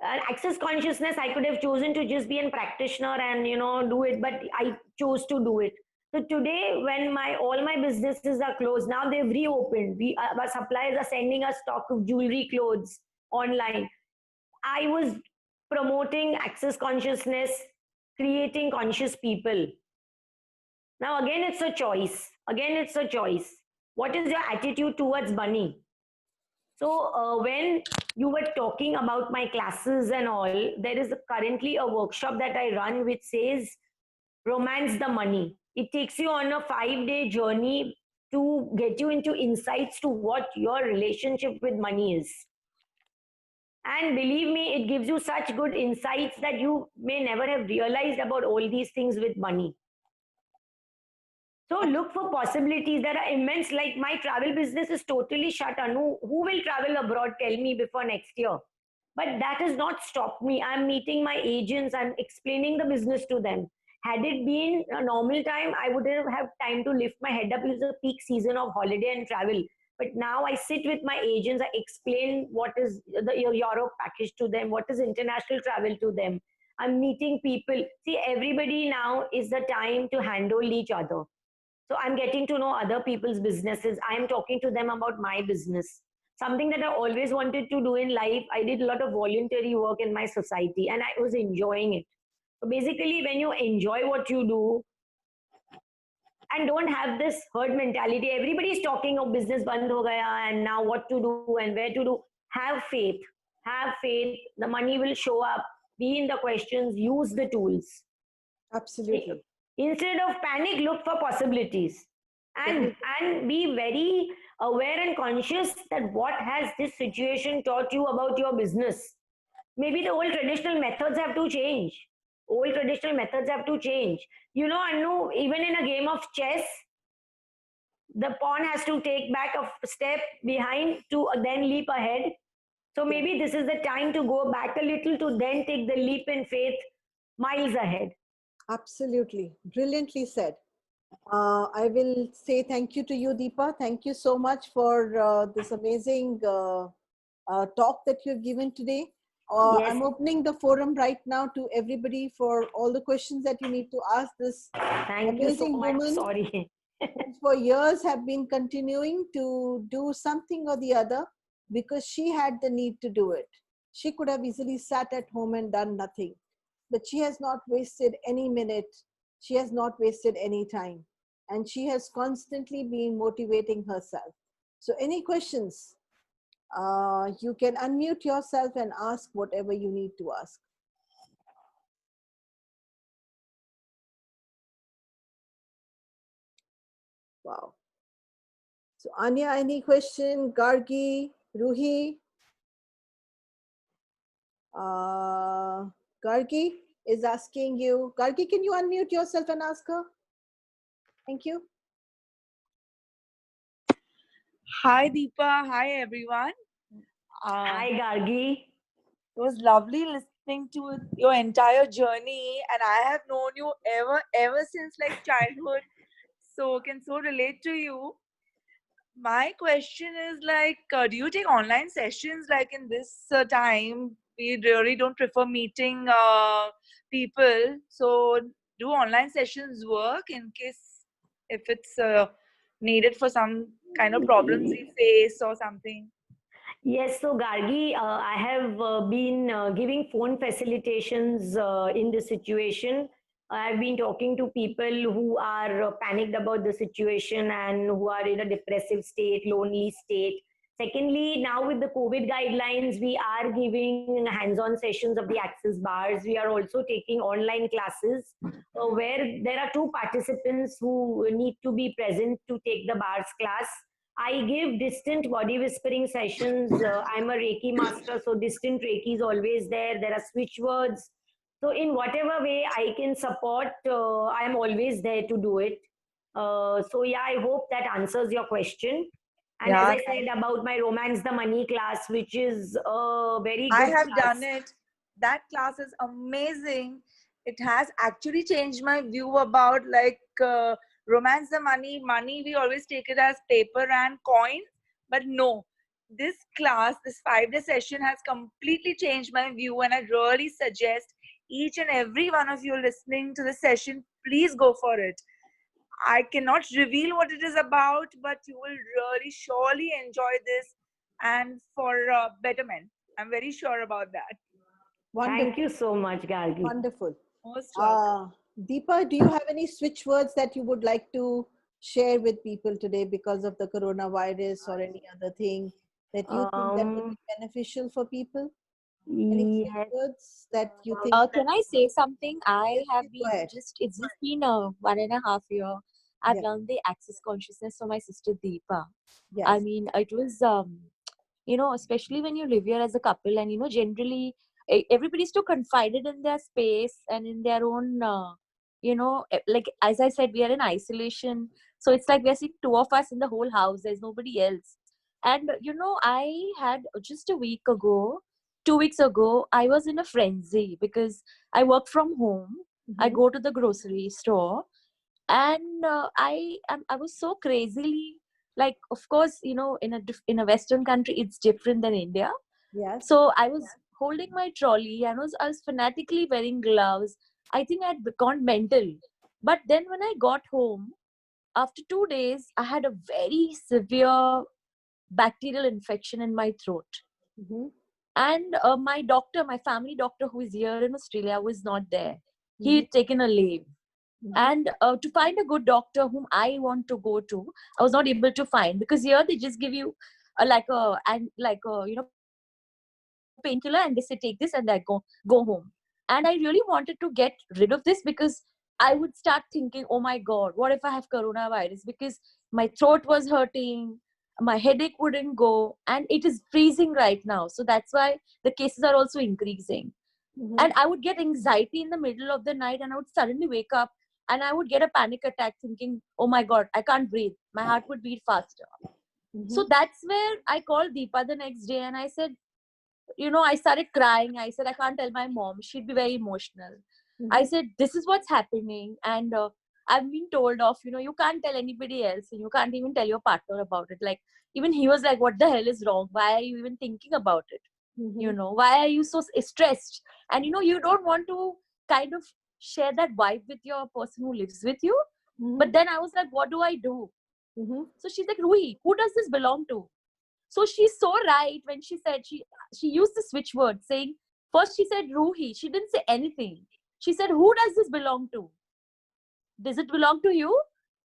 Access consciousness, I could have chosen to just be a practitioner and, do it, but I chose to do it. So today, when all my businesses are closed, now they've reopened. Our suppliers are sending us stock of jewelry, clothes online. I was promoting access consciousness, creating conscious people. Now, again, it's a choice. Again, it's a choice. What is your attitude towards money? So, when you were talking about my classes and all, there is currently a workshop that I run which says Romance the Money. It takes you on a 5-day journey to get you into insights to what your relationship with money is. And believe me, it gives you such good insights that you may never have realized about all these things with money. So look for possibilities. There are immense, like my travel business is totally shut. Anu, who will travel abroad? Tell me before next year. But that has not stopped me. I'm meeting my agents. I'm explaining the business to them. Had it been a normal time, I wouldn't have time to lift my head up. It's a peak season of holiday and travel. But now I sit with my agents. I explain what is the Europe package to them, what is international travel to them. I'm meeting people. See, everybody now is the time to handle each other. So I'm getting to know other people's businesses. I'm talking to them about my business. Something that I always wanted to do in life. I did a lot of voluntary work in my society and I was enjoying it. So basically, when you enjoy what you do and don't have this herd mentality, everybody's talking of business band ho gaya and now what to do and where to do. Have faith. Have faith. The money will show up. Be in the questions. Use the tools. Absolutely. Instead of panic, look for possibilities and be very aware and conscious that what has this situation taught you about your business. Maybe the old traditional methods have to change. Old traditional methods have to change. Anu, even in a game of chess, the pawn has to take back a step behind to then leap ahead. So maybe this is the time to go back a little to then take the leap in faith miles ahead. Absolutely. Brilliantly said. I will say thank you to you, Deepa. Thank you so much for this amazing talk that you've given today. Yes. I'm opening the forum right now to everybody for all the questions that you need to ask this Thank you so amazing much. woman Sorry. who for years have been continuing to do something or the other because she had the need to do it. She could have easily sat at home and done nothing, but she has not wasted any minute. She has not wasted any time. And she has constantly been motivating herself. So, any questions? You can unmute yourself and ask whatever you need to ask. Wow. So, Anya, any question? Gargi, Ruhi? Gargi is asking you. Gargi, can you unmute yourself and ask her? Thank you. Hi Deepa, hi everyone. Hi, Gargi. It was lovely listening to your entire journey, and I have known you ever since like childhood, so can so relate to you. My question is like, do you take online sessions like in this time we really don't prefer meeting people. So do online sessions work in case if it's needed for some kind of problems we face or something? Yes, so Gargi, I have been giving phone facilitations in this situation. I've been talking to people who are panicked about the situation and who are in a depressive state, lonely state. Secondly, now with the COVID guidelines, we are giving hands-on sessions of the Access bars. We are also taking online classes where there are two participants who need to be present to take the bars class. I give distant body whispering sessions. I'm a Reiki master, so distant Reiki is always there. There are switch words. So, in whatever way I can support, I'm always there to do it. So, yeah, I hope that answers your question. And as Yeah, I said about my Romance the Money class, which is a very I good have class. done it. That class is amazing. It has actually changed my view about like romance the money. Money, we always take it as paper and coins, but no. This class, this 5-day session has completely changed my view, and I really suggest each and every one of you listening to the session, please go for it. I cannot reveal what it is about, but you will really surely enjoy this and for betterment. I'm very sure about that. Wonderful. Thank you so much, Gargi. Wonderful. Most welcome. Deepa, do you have any switch words that you would like to share with people today because of the coronavirus or any other thing that you think that would be beneficial for people? Any switch Yes. words that you think? Can I say something? I Yes, have please go been ahead. it's just been 1.5 year. I've Yeah. learned the access consciousness from my sister Deepa. Yes. I mean, it was especially when you live here as a couple, and generally everybody's too confided in their space and in their own like as I said, we are in isolation, so it's like we're seeing two of us in the whole house, there's nobody else. And I had just a week ago, 2 weeks ago, I was in a frenzy because I work from home. I Mhm. go to the grocery store, and I was so crazily, like, of course, in a Western country it's different than India. Yes. So I was holding my trolley and I was fanatically wearing gloves. I think I'd gone mental. But then when I got home, after 2 days, I had a very severe bacterial infection in my throat. Mhm. And my family doctor who is here in Australia was not there. He Mhm. had taken a leave. Mhm. And to find a good doctor whom I want to go to, I was not able to find, because here they just give you painkiller, and they say take this and I go home. And I really wanted to get rid of this, because I would start thinking, oh my god, what if I have coronavirus, because my throat was hurting, my headache wouldn't go, and it is freezing right now, so that's why the cases are also increasing. Mhm. And I would get anxiety in the middle of the night, and I would suddenly wake up and I would get a panic attack thinking, oh my god, I can't breathe, my heart would beat faster. So Mhm. that's where I called Deepa the next day and I said, I started crying. I said, I can't tell my mom, she'd be very emotional. I Mhm. said, this is what's happening, and I've been told off, you can't tell anybody else, and you can't even tell your partner about it. Like, even he was like, what the hell is wrong, why are you even thinking about it? Mhm. Why are you so stressed? And you don't want to kind of share that vibe with your person who lives with you. But Mhm. then I was like, what do I do? Mhm. So she's like, Rui, who does this belong to? So she's so right when she said, she used the switch word, saying, first she said Ruhi, she didn't say anything. She said, who does this belong to? Does it belong to you?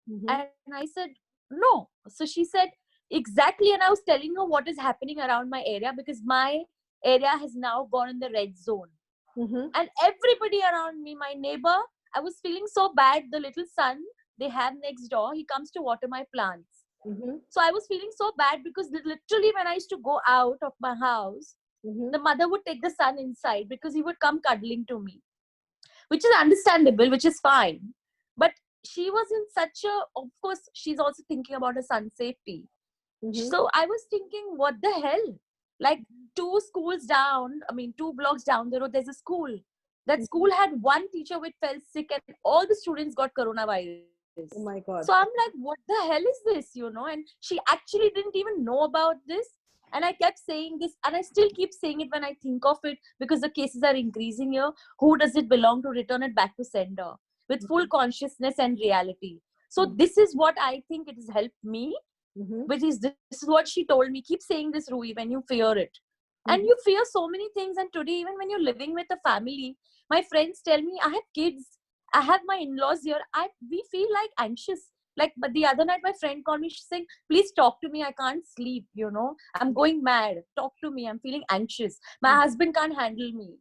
Mhm. And I said, no. So she said, exactly. And I was telling her what is happening around my area, because my area has now gone in the red zone. Mhm. And everybody around me, my neighbor, I was feeling so bad. The little son they have next door, he comes to water my plants. Mhm. So I was feeling so bad, because literally when I used to go out of my house, Mhm. the mother would take the son inside because he would come cuddling to me, which is understandable, which is fine. But she was in such a, of course, she's also thinking about her son's safety. Mhm. So I was thinking, what the hell? Like, two blocks down the road, there's a school. That school had one teacher which fell sick, and all the students got coronavirus. Oh my So God. I'm like, what the hell is this? And she actually didn't even know about this. And I kept saying this, and I still keep saying it when I think of it, because the cases are increasing here. Who does it belong to? Return it back to sender with full consciousness and reality. So this is what I think it has helped me, which is this is what she told me. Keep saying this, Rui, when you fear it. And you fear so many things. And today, even when you're living with a family, my friends tell me, I have kids, I have my in-laws here. We feel like anxious. Like, but the other night, my friend called me. She's saying, please talk to me. I can't sleep. I'm going mad. Talk to me. I'm feeling anxious. My husband can't handle me.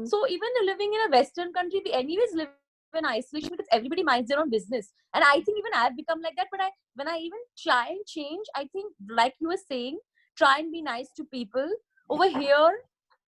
So even living in a Western country, we anyways live in isolation because everybody minds their own business. And I think even I've become like that. But when I even try and change, I think, like you were saying, try and be nice to people. Over here,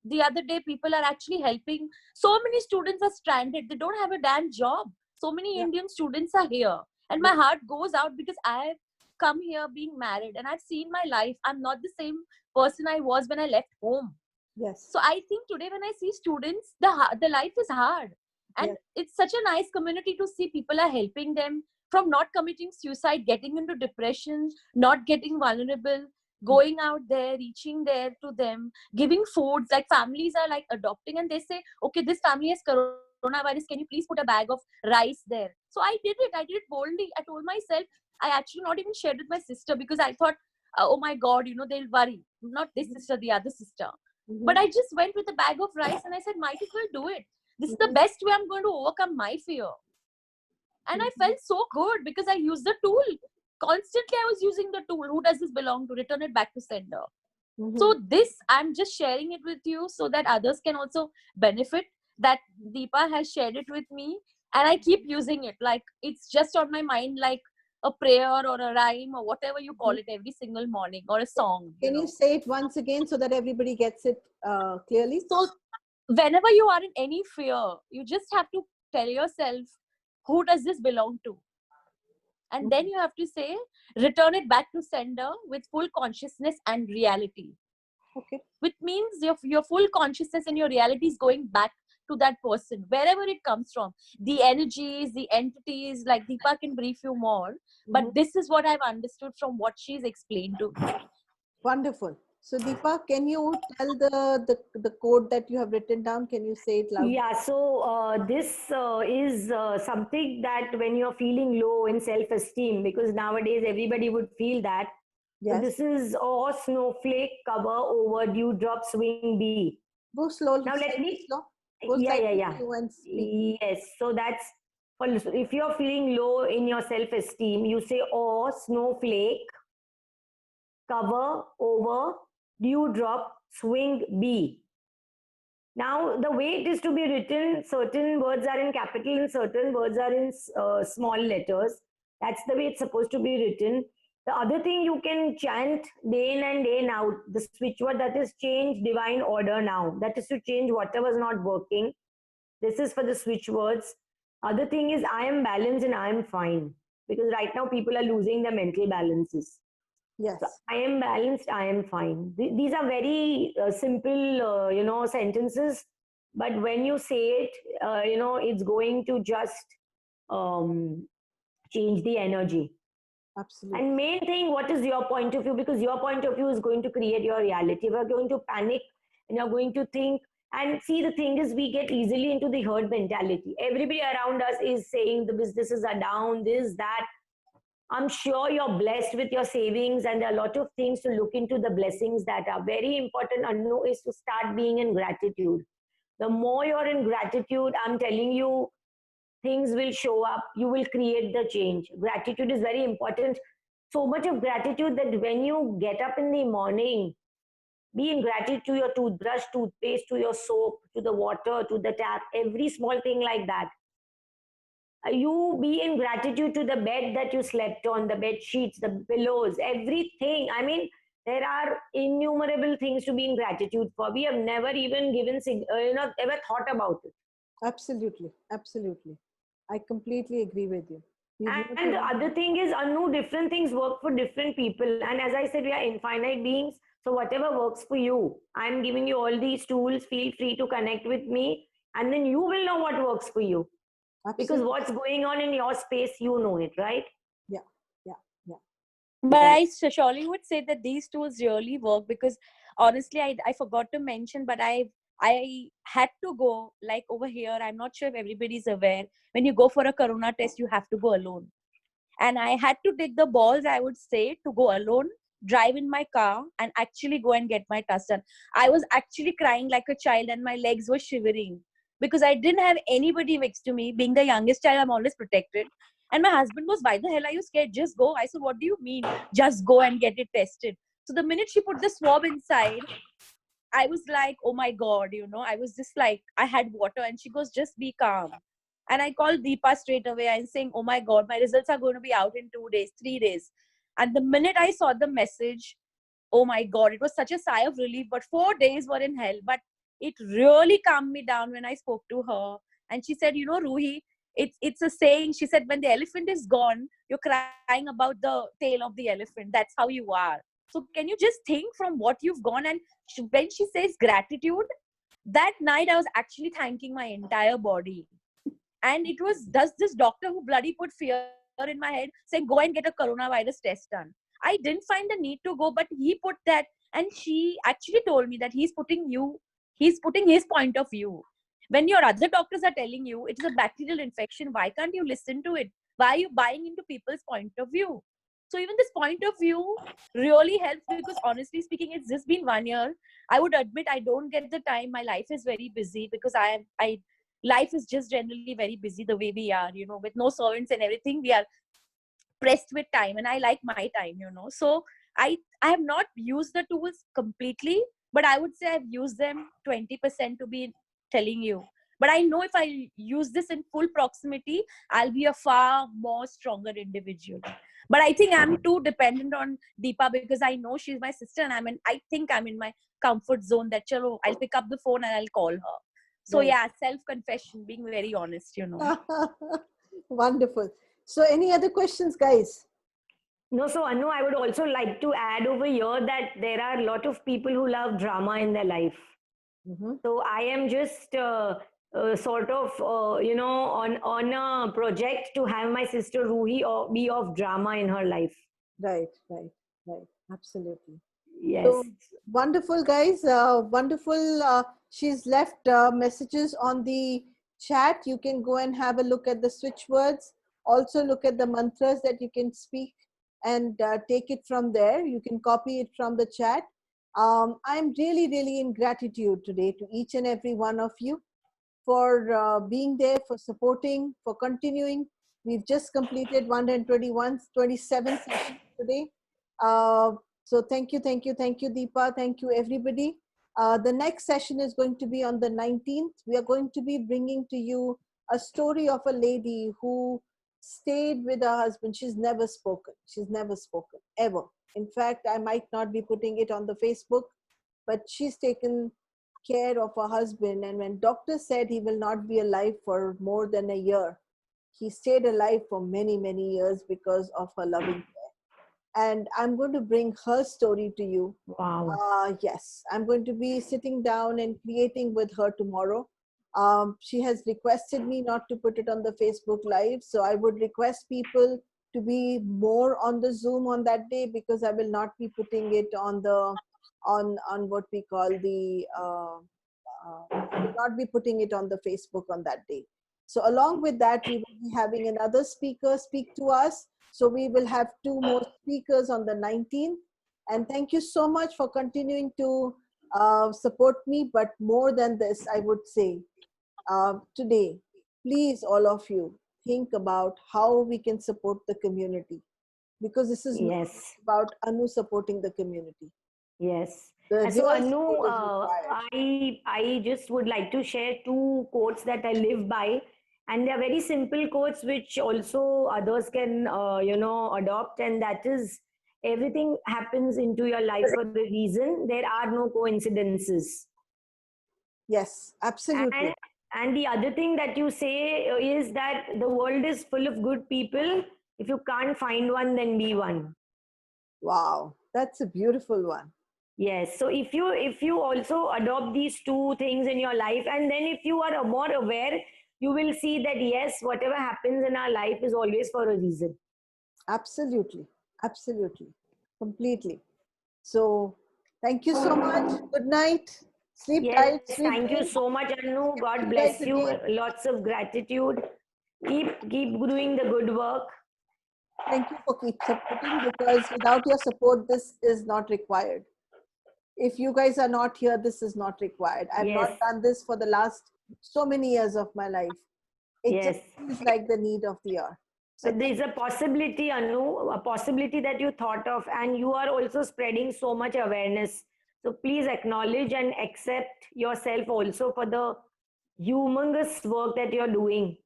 the other day, people are actually helping. So many students are stranded. They don't have a damn job. So many Indian students are here. And my heart goes out because I've come here being married and I've seen my life. I'm not the same person I was when I left home. Yes. So I think today when I see students, the life is hard. And it's such a nice community to see people are helping them from not committing suicide, getting into depression, not getting vulnerable, going out there, reaching there to them, giving foods. Like families are like adopting and they say, okay, this family has coronavirus. Can you please put a bag of rice there? So I did it. I did it boldly. I told myself, I actually not even shared with my sister because I thought, oh my God, they'll worry. Not this sister, the other sister. But I just went with a bag of rice and I said, might as well do it. This is the best way I'm going to overcome my fear. And I felt so good because I used the tool. Constantly I was using the tool. Who does this belong to? Return it back to sender. So this, I'm just sharing it with you so that others can also benefit. That Deepa has shared it with me. And I keep using it. Like it's just on my mind like a prayer or a rhyme or whatever you call it every single morning, or a song. Can you say it once again so that everybody gets it clearly? So whenever you are in any fear, you just have to tell yourself, who does this belong to? And then you have to say, return it back to sender with full consciousness and reality. Okay. Which means your full consciousness and your reality is going back to that person, wherever it comes from. The energies, the entities, like Deepa can brief you more. But this is what I've understood from what she's explained to me. Wonderful. So Deepa, can you tell the code that you have written down? Can you say it loud? Yeah, so this is something that when you're feeling low in self-esteem, because nowadays everybody would feel that. So Yes. this is or snowflake cover over dewdrop swing bee. Go slow. Now let Slightly me, slow. Go yeah, slightly yeah. slow and speak. Yes, so that's for if you're feeling low in your self-esteem, you say or snowflake cover over dewdrop swing bee. Now, the way it is to be written, certain words are in capital and certain words are in small letters. That's the way it's supposed to be written. The other thing you can chant day in and day out, the switch word that is change divine order now. That is to change whatever is not working. This is for the switch words. Other thing is I am balanced and I am fine. Because right now people are losing their mental balances. Yes. So I am balanced, I am fine. These are very simple, sentences. But when you say it, it's going to just change the energy. Absolutely. And main thing, what is your point of view? Because your point of view is going to create your reality. We're going to panic and you're going to think. And see, the thing is, we get easily into the herd mentality. Everybody around us is saying the businesses are down, this, that. I'm sure you're blessed with your savings, and there are a lot of things to look into. The blessings that are very important, Anu, is to start being in gratitude. The more you're in gratitude, I'm telling you, things will show up. You will create the change. Gratitude is very important. So much of gratitude that when you get up in the morning, be in gratitude to your toothbrush, toothpaste, to your soap, to the water, to the tap, every small thing like that. You be in gratitude to the bed that you slept on, the bed sheets, the pillows, everything. I mean, there are innumerable things to be in gratitude for. We have never even ever thought about it. Absolutely. Absolutely. I completely agree with you. And the other thing is, Anu, different things work for different people. And as I said, we are infinite beings. So whatever works for you, I'm giving you all these tools. Feel free to connect with me. And then you will know what works for you. Absolutely. Because what's going on in your space, you know it, right? Yeah, yeah, yeah. But I surely would say that these tools really work, because honestly, I forgot to mention, but I had to go, like over here. I'm not sure if everybody's aware. When you go for a corona test, you have to go alone. And I had to take the balls, I would say, to go alone, drive in my car, and actually go and get my test done. I was actually crying like a child, and my legs were shivering because I didn't have anybody next to me. Being the youngest child, I'm always protected. And my husband was, "Why the hell are you scared? Just go." I said, "What do you mean? Just go and get it tested." So the minute she put the swab inside, I was like, "Oh my God," I was just like, I had water, and she goes, "Just be calm." And I called Deepa straight away and saying, "Oh my God, my results are going to be out in 2 days, 3 days." And the minute I saw the message, oh my God, it was such a sigh of relief. But 4 days were in hell. But it really calmed me down when I spoke to her. And she said, "Ruhi, it's a saying." She said, "When the elephant is gone, you're crying about the tail of the elephant. That's how you are." So can you just think from what you've gone? And when she says gratitude, that night I was actually thanking my entire body. And it was does this doctor who bloody put fear in my head saying, "Go and get a coronavirus test done." I didn't find the need to go, but he put that. And she actually told me that he's putting his point of view. When your other doctors are telling you it's a bacterial infection, why can't you listen to it? Why are you buying into people's point of view? So even this point of view really helps, because honestly speaking, it's just been 1 year. I would admit I don't get the time. My life is very busy because I life is just generally very busy the way we are, with no servants and everything. We are pressed with time, and I like my time. So I have not used the tools completely, but I would say I've used them 20% to be telling you. But I know if I use this in full proximity, I'll be a far more stronger individual. But I think I'm too dependent on Deepa, because I know she's my sister, and I think I'm in my comfort zone that, chalo, I'll pick up the phone and I'll call her. So Right. yeah, self-confession, being very honest. Wonderful. So any other questions, guys? No, so Anu, I would also like to add over here that there are a lot of people who love drama in their life. Mhm. So I am just sort of, on a project to have my sister Ruhi be of drama in her life. Right, right, right. Absolutely. Yes. So wonderful, guys. Wonderful. She's left messages on the chat. You can go and have a look at the switch words. Also, look at the mantras that you can speak and take it from there. You can copy it from the chat. I'm really, really in gratitude today to each and every one of you for being there, for supporting, for continuing. We've just completed 27 sessions today. Uh, so thank you, thank you, thank you, Deepa. Thank you, everybody. The next session is going to be on the 19th. We are going to be bringing to you a story of a lady who stayed with her husband. She's never spoken. She's never spoken, ever. In fact, I might not be putting it on the Facebook, but she's taken care of her husband. And when doctor said he will not be alive for more than a year, he stayed alive for many, many years because of her loving care. And I'm going to bring her story to you. Wow. Yes, I'm going to be sitting down and creating with her tomorrow. She has requested me not to put it on the Facebook Live. So I would request people to be more on the Zoom on that day, because I will not be putting it on the on what we call the I will not be putting it on the Facebook on that day. So along with that, we will be having another speaker speak to us. So we will have 2 more speakers on the 19th. And thank you so much for continuing to support me. But more than this, I would say today, please, all of you, think about how we can support the community, because this is not Yes. about Anu supporting the community. Yes. The And so real Anu, support is required. I just would like to share 2 quotes that I live by, and they are very simple quotes which also others can adopt, and that is, everything happens into your life for a reason. There are no coincidences. Yes, absolutely. And the other thing that you say is that the world is full of good people. If you can't find one, then be one. Wow, that's a beautiful one. Yes. So if you also adopt these 2 things in your life, and then if you are more aware, you will see that yes, whatever happens in our life is always for a reason. Absolutely. Absolutely. Completely. So thank you so much. Good night. Sleep Yes, tight. Sleep thank you well. so much, Anu. God You bless guys you. again. Lots of gratitude. Keep doing the good work. Thank you for keep supporting, because without your support, this is not required. If you guys are not here, this is not required. I've Yes, not done this for the last so many years of my life. It just yes. feels like the need of the hour. So But there is a possibility, Anu, a possibility that you thought of, and you are also spreading so much awareness. So please acknowledge and accept yourself also for the humongous work that you're doing.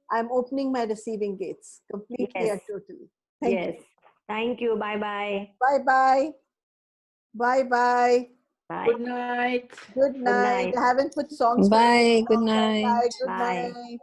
I'm opening my receiving gates completely Yes, and totally. Thank yes. you. Thank you. Bye bye. Bye bye. Bye bye. Bye. Good night. Good Good night. night. I haven't put songs for Bye. Good everyone. night. Bye. Good Bye. night.